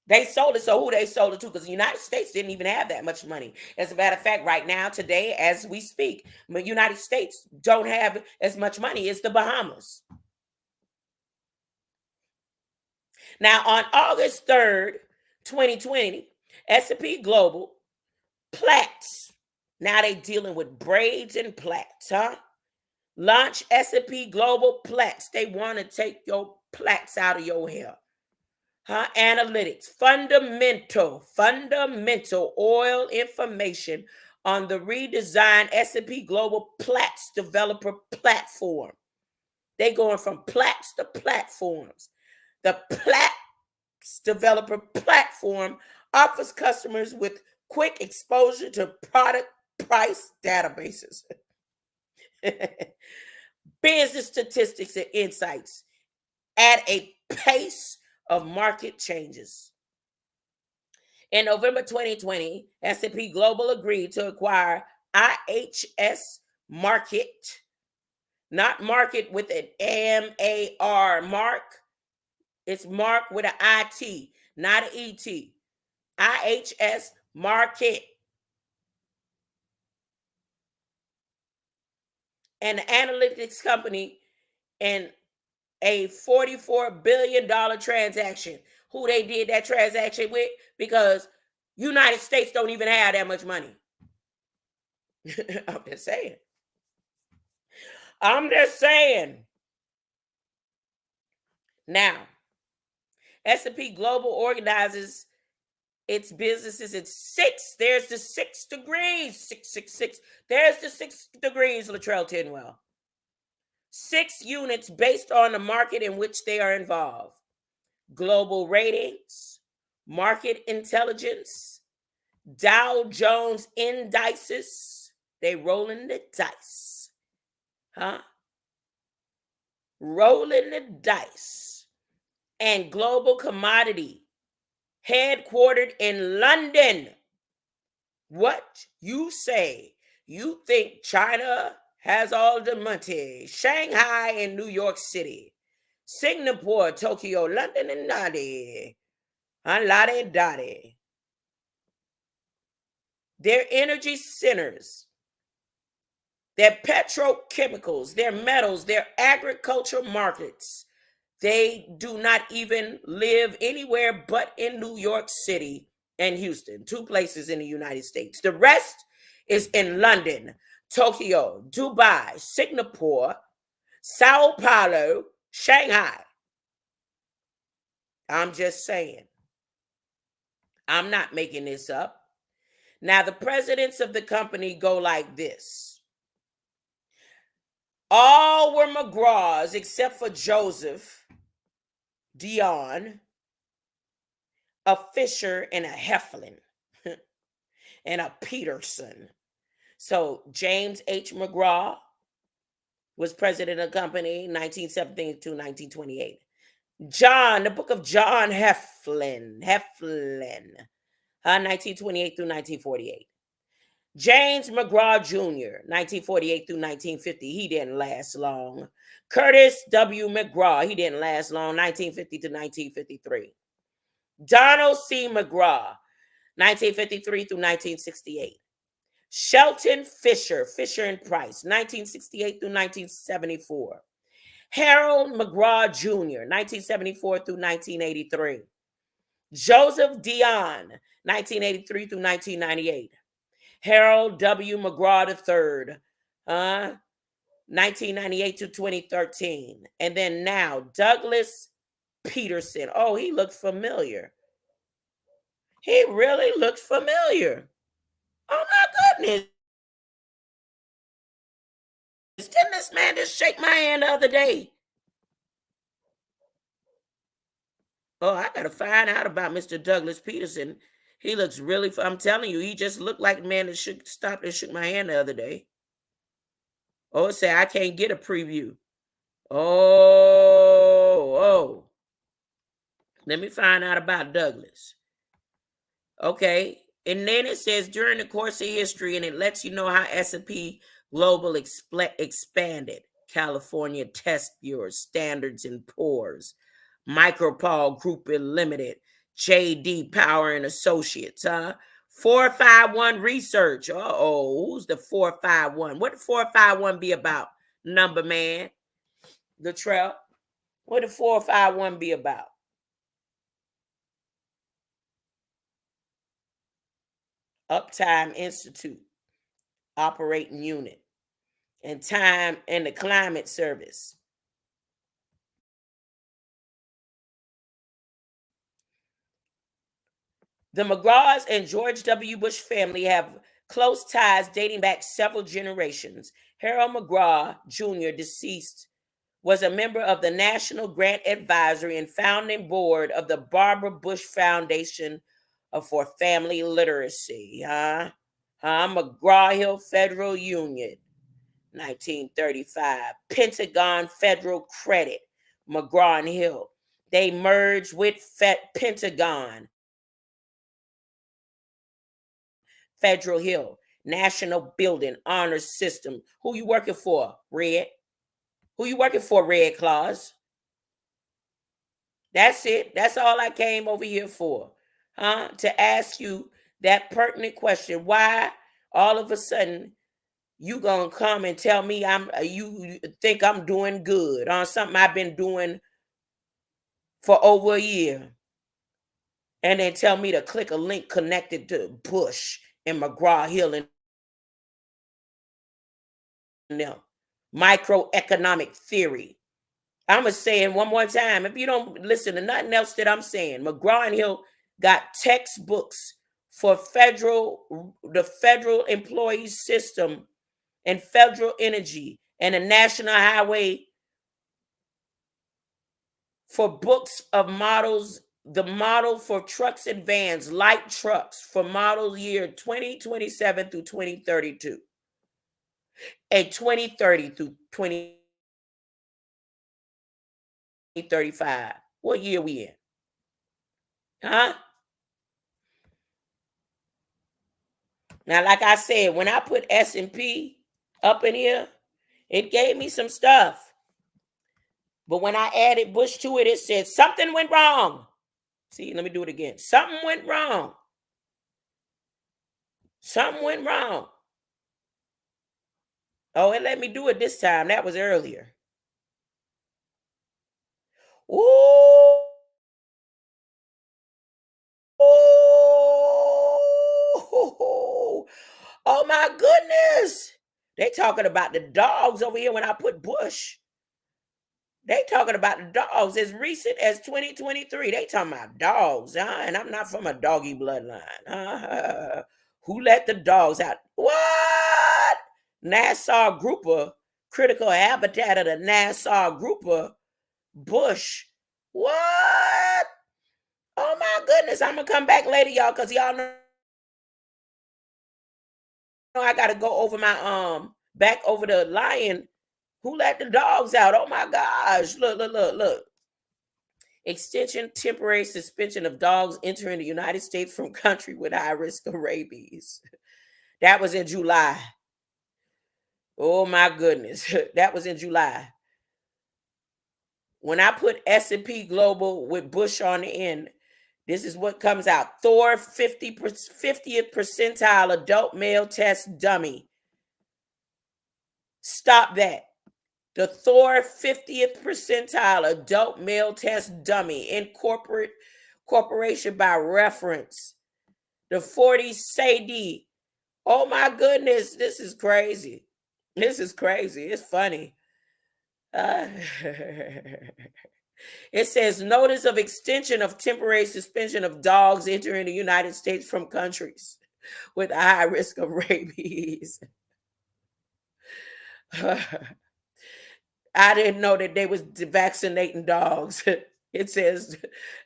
They sold it, so who they sold it to? Because the United States didn't even have that much money. As a matter of fact, right now, today, as we speak, the United States don't have as much money as the Bahamas. Now, on August 3rd, 2020, S&P Global Platts, now they dealing with braids and plaits, huh? Launch S&P Global Platts. They want to take your plaits out of your hair. Huh? Analytics, fundamental oil information on the redesigned S&P Global Platts developer platform. They going from Platts to platforms. The Platts developer platform offers customers with quick exposure to product price databases, business statistics, and insights at a pace of market changes. In November 2020, S&P Global agreed to acquire IHS Markit, not market with an M-A-R, mark. It's mark with an I-T, not an E-T. IHS Markit. And the analytics company, and a $44 billion transaction. Who they did that transaction with? Because United States don't even have that much money. I'm just saying. Now, S&P Global organizes its businesses in six. There's the 6 degrees. 666. There's the 6 degrees, Latrell Tinwell. 6 units based on the market in which they are involved. Global ratings, market intelligence, Dow Jones indices. They rolling the dice. Huh? Rolling the dice. And global commodity, headquartered in London. What you say? You think China has all the money? Shanghai and New York City, Singapore, Tokyo, London, and Nadi. Lade Dade. Their energy centers, their petrochemicals, their metals, their agricultural markets. They do not even live anywhere but in New York City and Houston, 2 places in the United States. The rest is in London, Tokyo, Dubai, Singapore, Sao Paulo, Shanghai. I'm just saying. I'm not making this up. Now, the presidents of the company go like this. All were McGraws except for Joseph, Dion, a Fisher, and a Heflin, and a Peterson. So James H. McGraw was president of the company 1917 to 1928. John, the book of John Heflin, 1928 through 1948. James McGraw Jr., 1948 through 1950. He didn't last long. Curtis W. McGraw. He didn't last long, 1950 to 1953. Donald C. McGraw, 1953 through 1968. Shelton Fisher, Fisher and Price, 1968 through 1974. Harold McGraw Jr., 1974 through 1983. Joseph Dion, 1983 through 1998. Harold W. McGraw III, 1998 to 2013. And then now, Douglas Peterson. Oh, he looked familiar. He really looked familiar. Oh, my goodness. Didn't this man just shake my hand the other day? Oh, I got to find out about Mr. Douglas Peterson. He looks really, I'm telling you, he just looked like the man that stopped and shook my hand the other day. Oh, it said I can't get a preview. Oh. Let me find out about Douglas. Okay. And then it says during the course of history, and it lets you know how S&P Global expanded. California Test Bureau, Standards and Poor's, Micropole Group Limited, JD Power and Associates, 451 Research. Who's the 451? What the 451 be about, number man? Latrell, what the 451 be about? Uptime Institute, operating unit, and time and the climate service. The McGraws and George W. Bush family have close ties dating back several generations. Harold McGraw Jr., deceased, was a member of the National Grant Advisory and founding board of the Barbara Bush Foundation for Family Literacy. McGraw-Hill Federal Union, 1935. Pentagon Federal Credit, McGraw and Hill. They merged with Pentagon Federal Hill, National Building, Honor System. Who you working for, Red? Who you working for, Red Claus? That's it. That's all I came over here for. To ask you that pertinent question. Why all of a sudden you gonna come and tell me you think I'm doing good on something I've been doing for over a year? And then tell me to click a link connected to Bush and McGraw-Hill and them. Microeconomic theory. I'm going to say it one more time. If you don't listen to nothing else that I'm saying, McGraw and Hill got textbooks for the federal employee system and federal energy and the national highway for books of models, the model for trucks and vans, light trucks for model year 2027 through 2032 and 2030 through 2035. What year we in? Now, like I said, when I put S&P up in here, it gave me some stuff. But when I added Bush to it, it said something went wrong. See, let me do it again. Something went wrong. Something went wrong. Oh, it let me do it this time. That was earlier. Ooh. Oh my goodness. They talking about the dogs over here when I put Bush. They talking about the dogs as recent as 2023. They talking about dogs, huh? And I'm not from a doggy bloodline. Who let the dogs out? What? Nassau grouper, critical habitat of the Nassau grouper bush. What? Oh my goodness. I'm gonna come back later, y'all, because y'all know I gotta go over my back over the lion. Who let the dogs out? Oh my gosh. Look. Extension temporary suspension of dogs entering the United States from country with high risk of rabies. That was in July. Oh my goodness. That was in July. When I put S&P Global with Bush on the end, this is what comes out. Thor 50th percentile adult male test dummy. Stop that. The Thor 50th percentile adult male test dummy in corporation by reference. The 40 Sadie. Oh my goodness, this is crazy. This is crazy. It's funny. It says notice of extension of temporary suspension of dogs entering the United States from countries with a high risk of rabies. I didn't know that they was vaccinating dogs. It says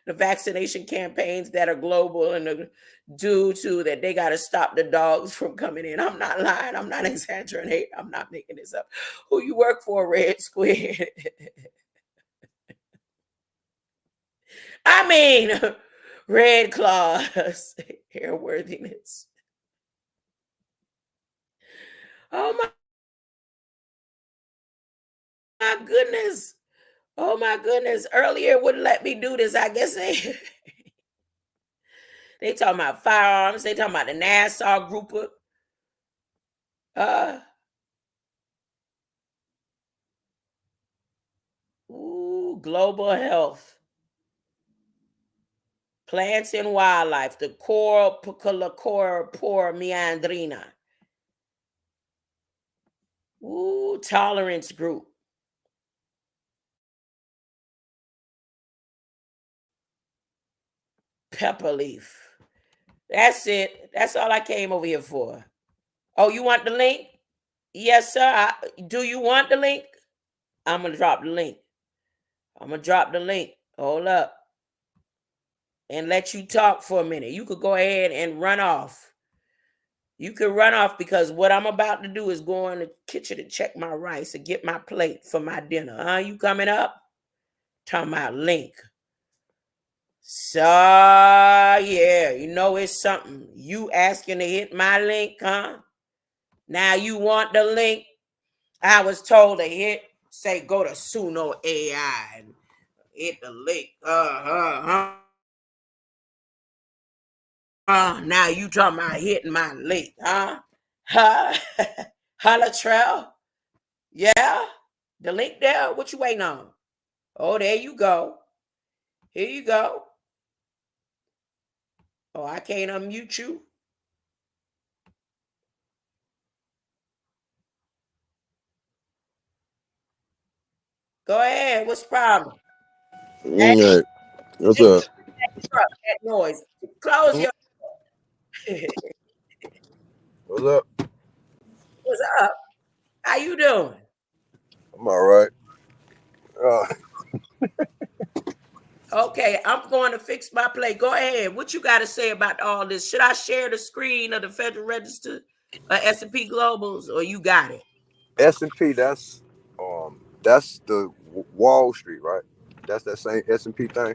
the vaccination campaigns that are global and due to that they got to stop the dogs from coming in. I'm not lying. I'm not exaggerating. I'm not making this up. Who you work for, Red Squid? I mean, Red Claws, airworthiness. Oh my goodness. Oh my goodness. Earlier it wouldn't let me do this. I guess they talking about firearms. They talking about the Nassau group of global health. Plants and wildlife, the Coropicalacora por meandrina. Tolerance group. Pepper leaf. That's it. That's all I came over here for. Oh, you want the link? Yes, sir. Do you want the link? I'm going to drop the link. Hold up. And let you talk for a minute. You could go ahead and run off. You can run off because what I'm about to do is go in the kitchen and check my rice and get my plate for my dinner. You coming up? Talking about link. So, yeah, you know it's something. You asking to hit my link, huh? Now you want the link? I was told to say go to Suno AI and hit the link. Now you talking about hitting my link, huh? Holla Trail. Yeah. The link there. What you waiting on? Oh, there you go. Here you go. Oh, I can't unmute you. Go ahead. What's the problem? Right. What's Hey, up? that noise. Close Hmm? your. What's up? What's up? How you doing? I'm all right. Uh, Okay, I'm going to fix my play. Go ahead. What you got to say about all this? Should I share the screen of the Federal Register, S&P Globals, or you got it? S&P. That's the Wall Street, right? That's that same S&P thing.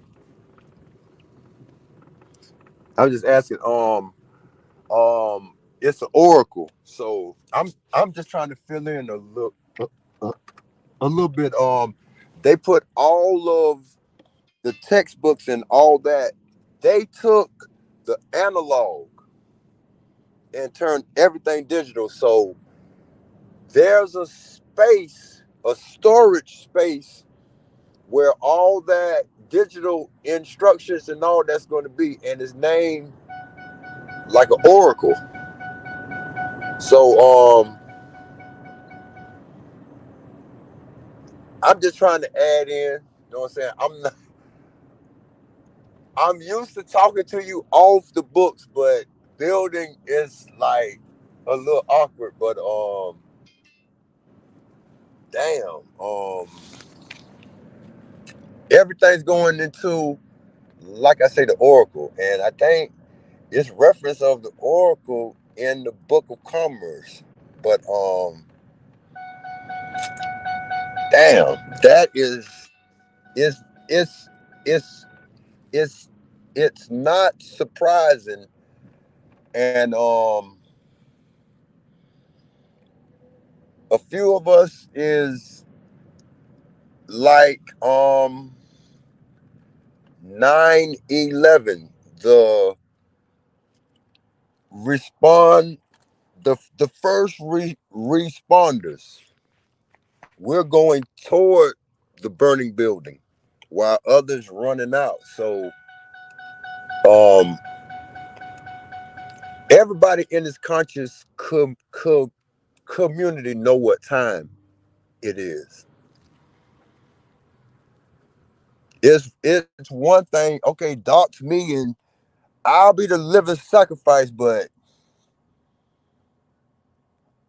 I'm just asking. It's an oracle, so I'm just trying to fill in a, a little bit. They put all of the textbooks and all that. They took the analog and turned everything digital. So there's a storage space where all that digital instructions and all that's going to be, and it's named like an oracle. So I'm just trying to add in. You know what I'm saying? I'm used to talking to you off the books, but building is like a little awkward. But damn, everything's going into, like I say, the oracle, and I think it's reference of the oracle in the Book of Commerce. But damn, that is it's it's it's it's not surprising, and a few of us is like 9/11, the respond the first responders. We're going toward the burning building while others running out. So um everybody in this conscious community know what time it is. It's one thing, okay, dox me and I'll be the living sacrifice, but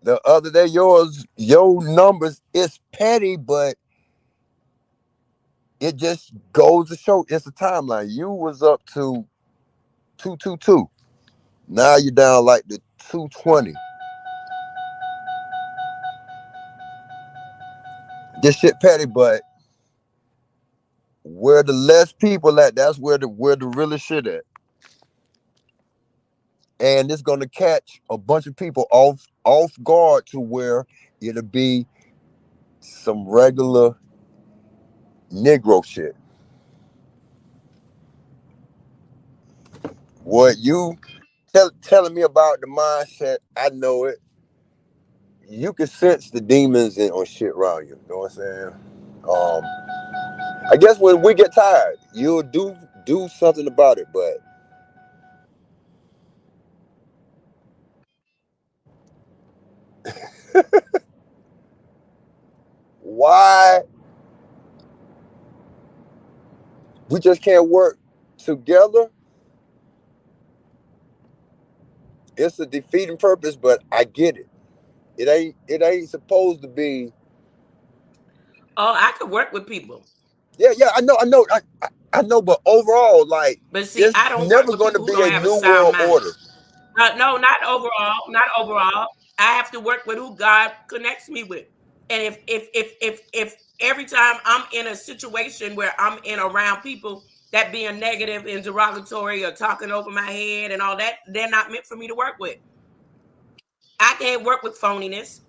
the other day your numbers is petty, but it just goes to show it's a timeline. You was up to 222. Now you're down like the 220. This shit petty, but where the less people at, that's where the really shit at. And it's gonna catch a bunch of people off guard to where it'll be some regular Negro shit. What you telling me about the mindset, I know it. You can sense the demons on shit around you. You know what I'm saying? I guess when we get tired, you'll do something about it. But why we just can't work together? It's a defeating purpose, but I get it. It ain't supposed to be. Oh, I could work with people. Yeah. I know. But overall, like, But see, it's I don't work never with going to people who be don't a have a new sound world mind. order. No, not overall. Not overall. I have to work with who God connects me with. And if every time I'm in a situation where I'm in around people that being negative and derogatory or talking over my head and all that, they're not meant for me to work with. I can't work with phoniness.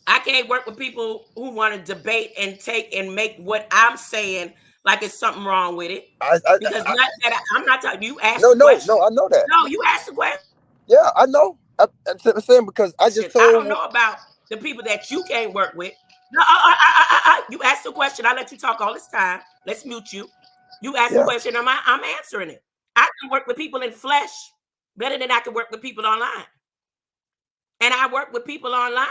I can't work with people who want to debate and take and make what I'm saying like it's something wrong with it. I, I, Because I not that I'm not talking. You asked no, the no, question. no. I know that. No, you asked the question. Yeah, I know. I'm saying because I just I don't told. know about the people that you can't work with. No, you asked the question. I let you talk all this time. Let's mute you. You asked the Yeah, question. I'm answering it. I can work with people in flesh better than I can work with people online. And I work with people online,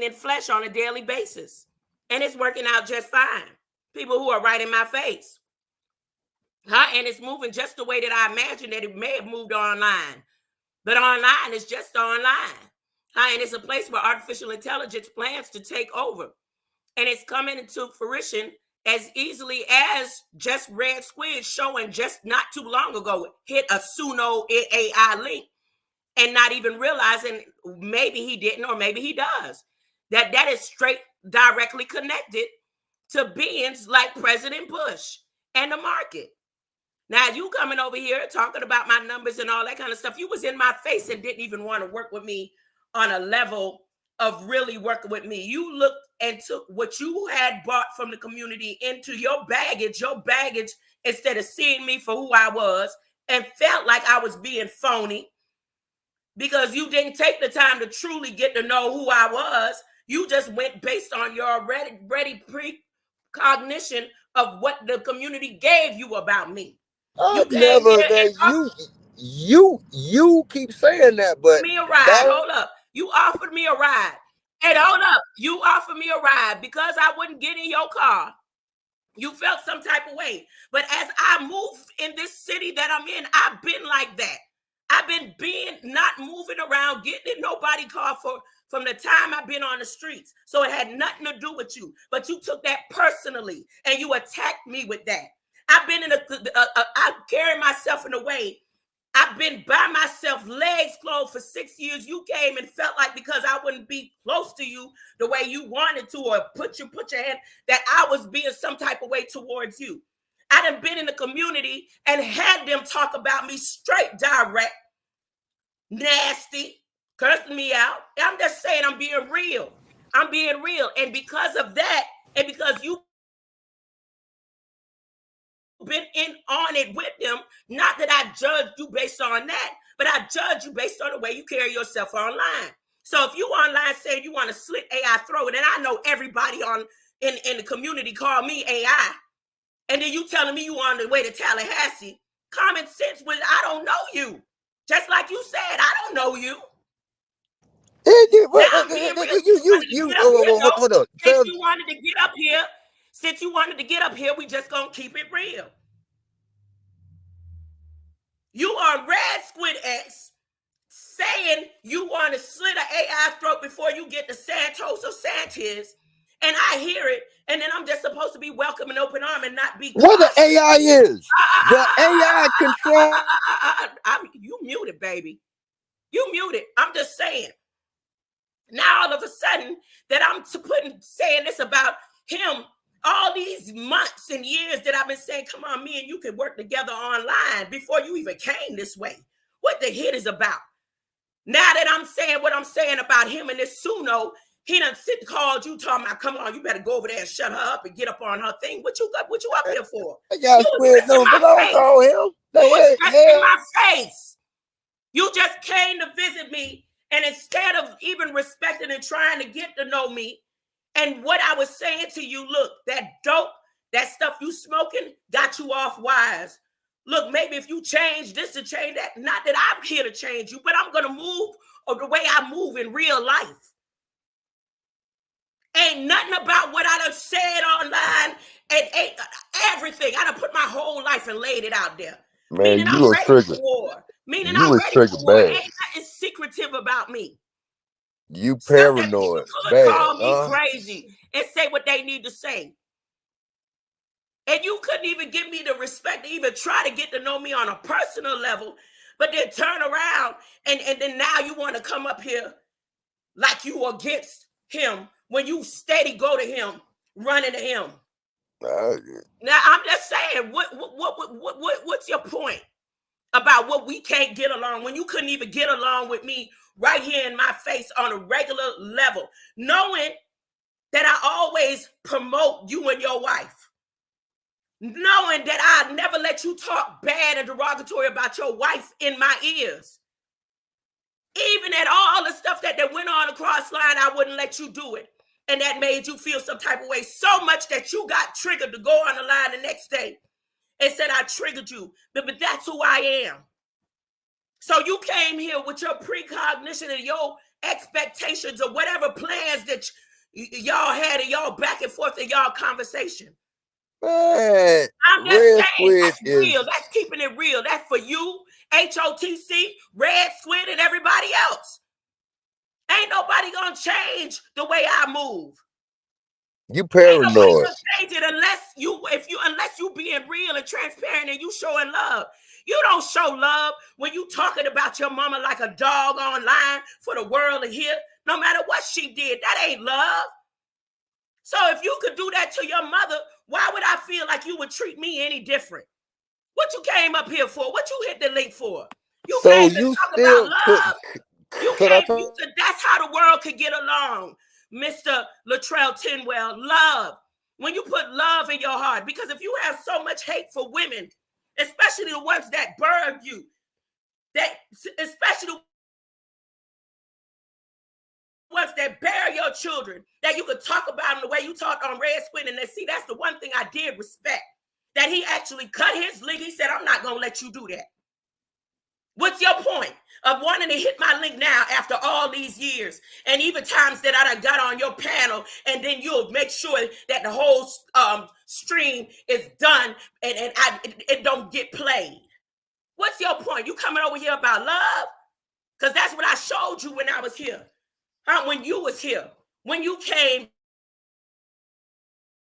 in flesh on a daily basis. And it's working out just fine. People who are right in my face. And it's moving just the way that I imagined that it may have moved online. But online is just online. And it's a place where artificial intelligence plans to take over. And it's coming into fruition as easily as just Red Squid showing just not too long ago hit a Suno AI link and not even realizing maybe he didn't or maybe he does. That is straight directly connected to beings like President Bush and the market. Now you coming over here talking about my numbers and all that kind of stuff. You was in my face and didn't even want to work with me on a level of really working with me. You looked and took what you had bought from the community into your baggage instead of seeing me for who I was and felt like I was being phony because you didn't take the time to truly get to know who I was. You just went based on your ready precognition of what the community gave you about me. I You came never here and that you keep saying that, offered but me a ride. that Hold up. You offered me a ride. Hey, hold up. You offered me a ride because I wouldn't get in your car. You felt some type of way. But as I move in this city that I'm in, I've been like that. I've been being not moving around, getting in nobody car from the time I've been on the streets. So it had nothing to do with you. But you took that personally and you attacked me with that. I've been I carry myself in a way. I've been by myself, legs closed for 6 years. You came and felt like because I wouldn't be close to you the way you wanted to, or put your hand, that I was being some type of way towards you. I done been in the community and had them talk about me straight direct, nasty, cursing me out. I'm just saying I'm being real. I'm being real. And because of that, and because you been in on it with them, not that I judge you based on that, but I judge you based on the way you carry yourself online. So if you online saying you want to slit AI throat, and I know everybody in the community call me AI, and then you telling me you on the way to Tallahassee, common sense with I don't know you. Just like you said, I don't know you. Now I'm being real. Since you wanted to get up here, we just gonna keep it real. You are Red Squid X saying you want to slit an AI throat before you get to Santos or Sanchez, and I hear it, and then I'm just supposed to be welcome and open arm and not be what the AI is. The AI control. You muted, baby. You muted. I'm just saying. Now all of a sudden that I'm saying this about him, all these months and years that I've been saying, come on, me and you can work together online before you even came this way. What the hit is about. Now that I'm saying what I'm saying about him and this Suno, he done called you talking about, come on, you better go over there and shut her up and get up on her thing. What you up here for? You was in my face. You just came to visit me, and instead of even respecting and trying to get to know me, and what I was saying to you, look, that dope, that stuff you smoking got you off wires. Look, maybe if you change this and change that, not that I'm here to change you, but I'm going to move the way I move in real life. Ain't nothing about what I done said online and everything. I done put my whole life and laid it out there. Man, meaning I'm ready for war. Meaning I'm ready for war. Ain't nothing secretive about me. You paranoid. Could call me crazy and say what they need to say. And you couldn't even give me the respect to even try to get to know me on a personal level, but then turn around and then now you want to come up here like you against him when you steady go to him, running to him. Now I'm just saying, what's your point about what we can't get along when you couldn't even get along with me right here in my face on a regular level, knowing that I always promote you and your wife, knowing that I never let you talk bad and derogatory about your wife in my ears. Even at all the stuff that went on across line, I wouldn't let you do it. And that made you feel some type of way so much that you got triggered to go on the line the next day and said, I triggered you. But that's who I am. So you came here with your precognition and your expectations or whatever plans that y'all had in y'all back and forth in y'all conversation. Man, I'm just saying, that's real. That's keeping it real. That's for you, HOTC, Red Squid, and everybody else. Ain't nobody gonna change the way I move. You paranoid. Ain't nobody gonna change it unless you being real and transparent and you showing love. You don't show love when you talking about your mama like a dog online for the world to hear. No matter what she did, that ain't love. So if you could do that to your mother, why would I feel like you would treat me any different? What you came up here for? What you hit the link for? You came to talk about love. That's how the world could get along, Mr. Latrell Tinwell. Love. When you put love in your heart, because if you have so much hate for women, especially the ones that burn you, especially the ones that bear your children, that you could talk about them the way you talk on Red Squid. And see, that's the one thing I did respect, that he actually cut his link. He said, I'm not going to let you do that. What's your point of wanting to hit my link now after all these years? And even times that I done got on your panel, and then you'll make sure that the whole stream is done and it don't get played. What's your point? You coming over here about love? Because that's what I showed you when I was here. When you was here. When you came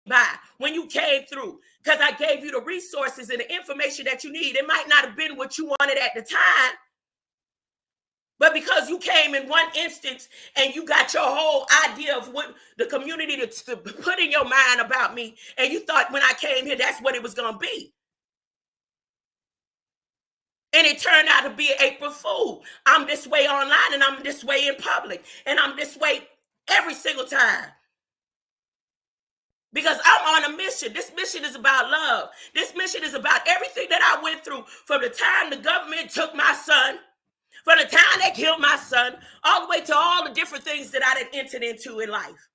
by, when you came through, because I gave you the resources and the information that you need. It might not have been what you wanted at the time, but because you came in one instance and you got your whole idea of what the community to put in your mind about me, and you thought when I came here, that's what it was going to be. And it turned out to be an April Fool. I'm this way online, and I'm this way in public, and I'm this way every single time. Because I'm on a mission. This mission is about love. This mission is about everything that I went through from the time the government took my son, from the time they killed my son, all the way to all the different things that I had entered into in life.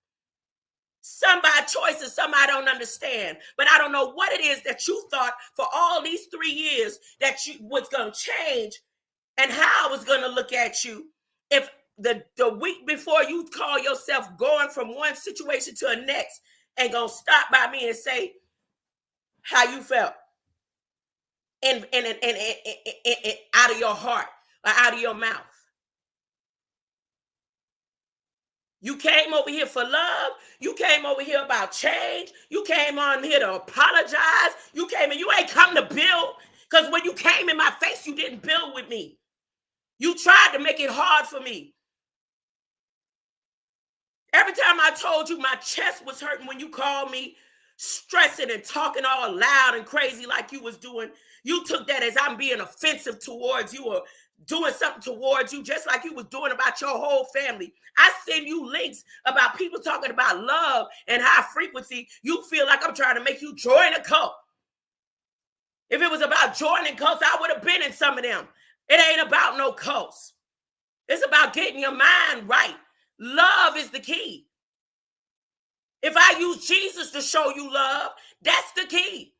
Some by choice and some I don't understand. But I don't know what it is that you thought for all these 3 years that you was going to change and how I was going to look at you if the week before you call yourself going from one situation to the next and gonna stop by me and say how you felt and out of your heart or out of your mouth. You came over here for love. You came over here about change. You came on here to apologize. You came and you ain't come to build, because when you came in my face, you didn't build with me. You tried to make it hard for me. Every time I told you my chest was hurting when you called me stressing and talking all loud and crazy like you was doing, you took that as I'm being offensive towards you or doing something towards you, just like you was doing about your whole family. I send you links about people talking about love and high frequency. You feel like I'm trying to make you join a cult. If it was about joining cults, I would have been in some of them. It ain't about no cults. It's about getting your mind right. Love is the key. If I use Jesus to show you love, that's the key.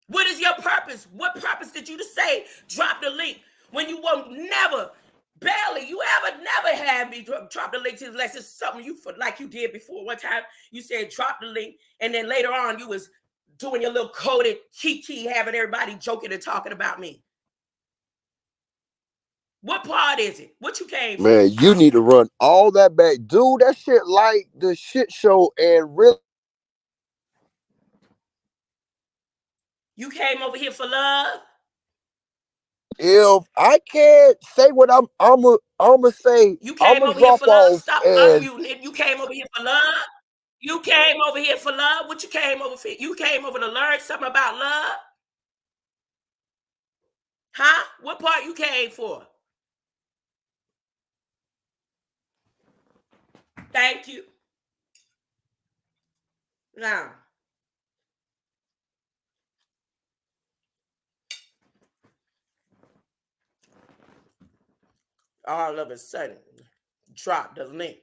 What is your purpose? What purpose did you say drop the link when you won't never, barely, you never had me drop the link unless it's something you like you did before. One time you said drop the link, and then later on you was doing your little coded kiki, having everybody joking and talking about me. What part is it? What you came for? Man, you need to run all that back. Dude, that shit like the shit show and really. You came over here for love? If I can't say what I'ma say, You came I'ma over here drop for love? off Stop and unmuting it. You came over here for love? You came over here for love? What you came over for? You came over to learn something about love? Huh? What part you came for? Thank you. Now, all of a sudden, drop the link.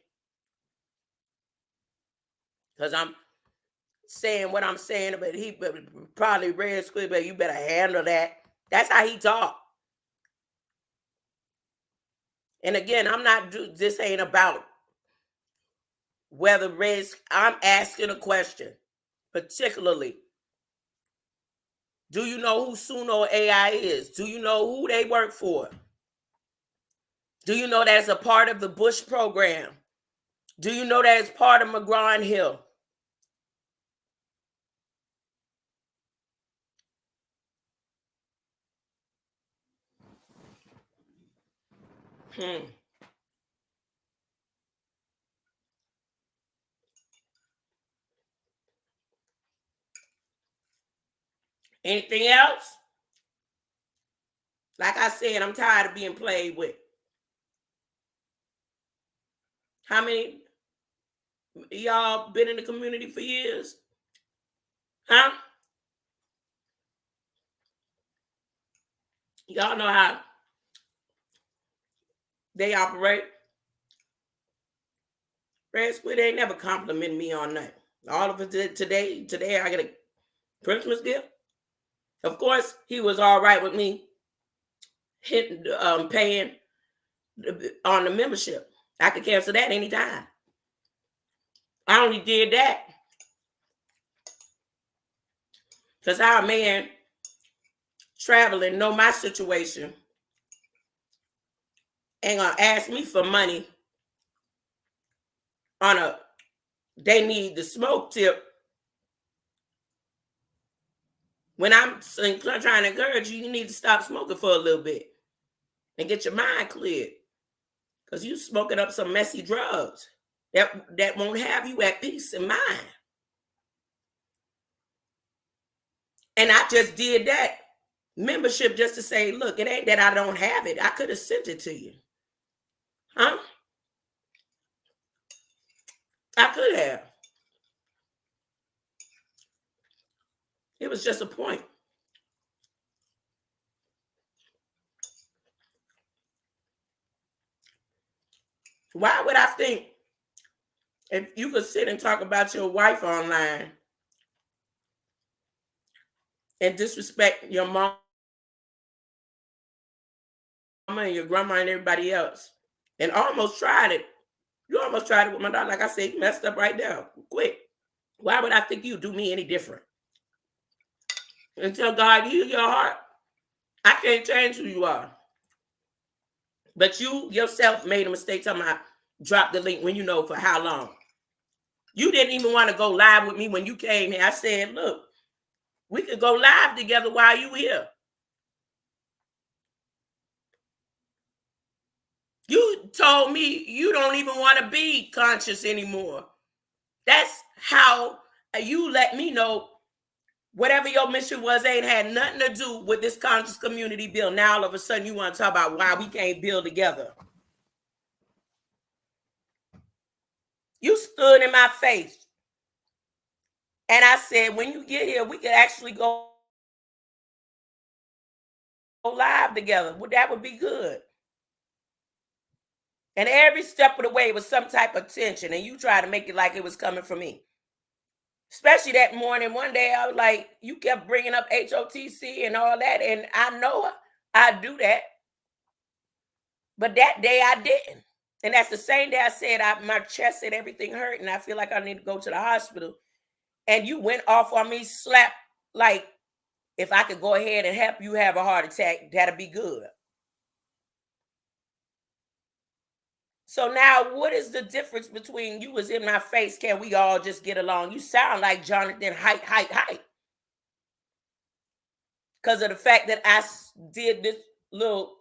Because I'm saying what I'm saying, but he probably Red Squid, but you better handle that. That's how he talk. And again, I'm not, this ain't about whether I'm asking a question, particularly. Do you know who Suno AI is? Do you know who they work for? Do you know that it's a part of the Bush program? Do you know that it's part of McGraw-Hill? Anything else? Like I said, I'm tired of being played with. How many y'all been in the community for years? Huh? Y'all know how they operate. Red Squid ain't never complimented me on that. All of us did today. Today I get a Christmas gift. Of course, he was all right with me paying on the membership. I could cancel that anytime. I only did that because our man traveling know my situation ain't gonna ask me for money on a they need the smoke tip when I'm trying to encourage you. You need to stop smoking for a little bit and get your mind cleared because you smoking up some messy drugs that won't have you at peace in mind. And I just did that membership just to say, look, it ain't that I don't have it. I could have sent it to you. Huh? I could have. It was just a point. Why would I think if you could sit and talk about your wife online and disrespect your mom and your grandma and everybody else and almost tried it? You almost tried it with my daughter. Like I said, you messed up right there. Quick. Why would I think you do me any different? Until God heal your heart, I can't change who you are. But you yourself made a mistake talking about drop the link when you know for how long. You didn't even want to go live with me when you came here. I said, look, we could go live together while you here. You told me you don't even want to be conscious anymore. That's how you let me know whatever your mission was ain't had nothing to do with this conscious community build. Now all of a sudden you want to talk about why we can't build together. You stood in my face. And I said, when you get here, we could actually go live together. Well, that would be good. And every step of the way was some type of tension. And you try to make it like it was coming from me. Especially that morning, one day, I was like, you kept bringing up HOTC and all that. And I know I do that. But that day I didn't. And that's the same day I said my chest and everything hurt. And I feel like I need to go to the hospital. And you went off on me, slapped, like, if I could go ahead and help you have a heart attack, that'd be good. So now what is the difference between you was in my face? Can we all just get along? You sound like Jonathan Height. Because of the fact that I did this little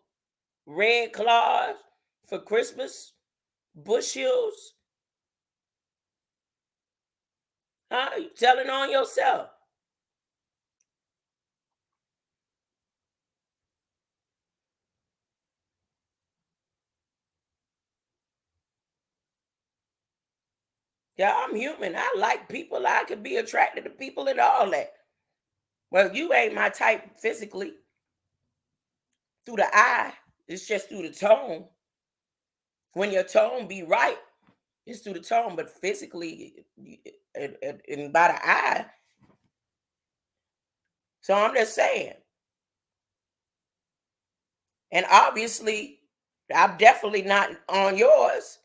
red claws for Christmas, Bush Hills. Huh? You telling on yourself. Yeah, I'm human. I like people. I could be attracted to people and all that. Well, you ain't my type physically. Through the eye, it's just through the tone. When your tone be right, it's through the tone, but physically and by the eye. So I'm just saying. And obviously, I'm definitely not on yours.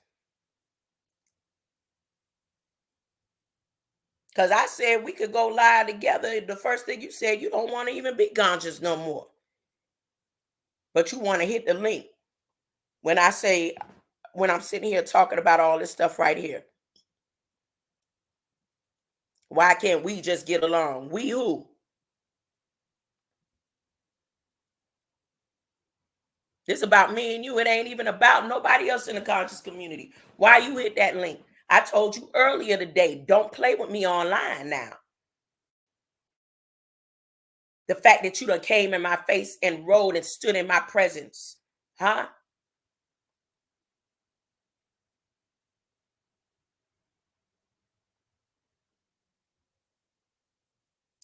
Because I said we could go live together. The first thing you said, you don't want to even be conscious no more. But you want to hit the link. When I'm sitting here talking about all this stuff right here. Why can't we just get along? We who? This is about me and you. It ain't even about nobody else in the conscious community. Why you hit that link? I told you earlier today, don't play with me online now. The fact that you done came in my face and rode and stood in my presence. Huh?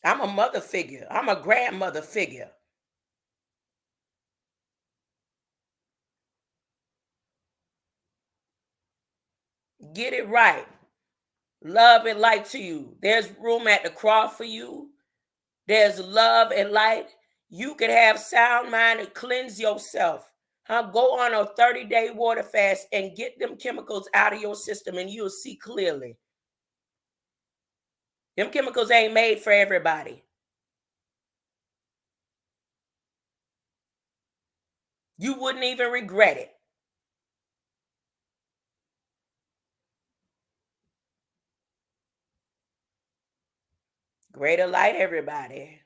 I'm a mother figure. I'm a grandmother figure. Get it right. love and light to you. There's room at the cross for you. There's love and light. You can have sound mind and cleanse yourself. Go on a 30-day water fast and get them chemicals out of your system and you'll see clearly. Them chemicals ain't made for everybody. You wouldn't even regret it. Greater light, everybody.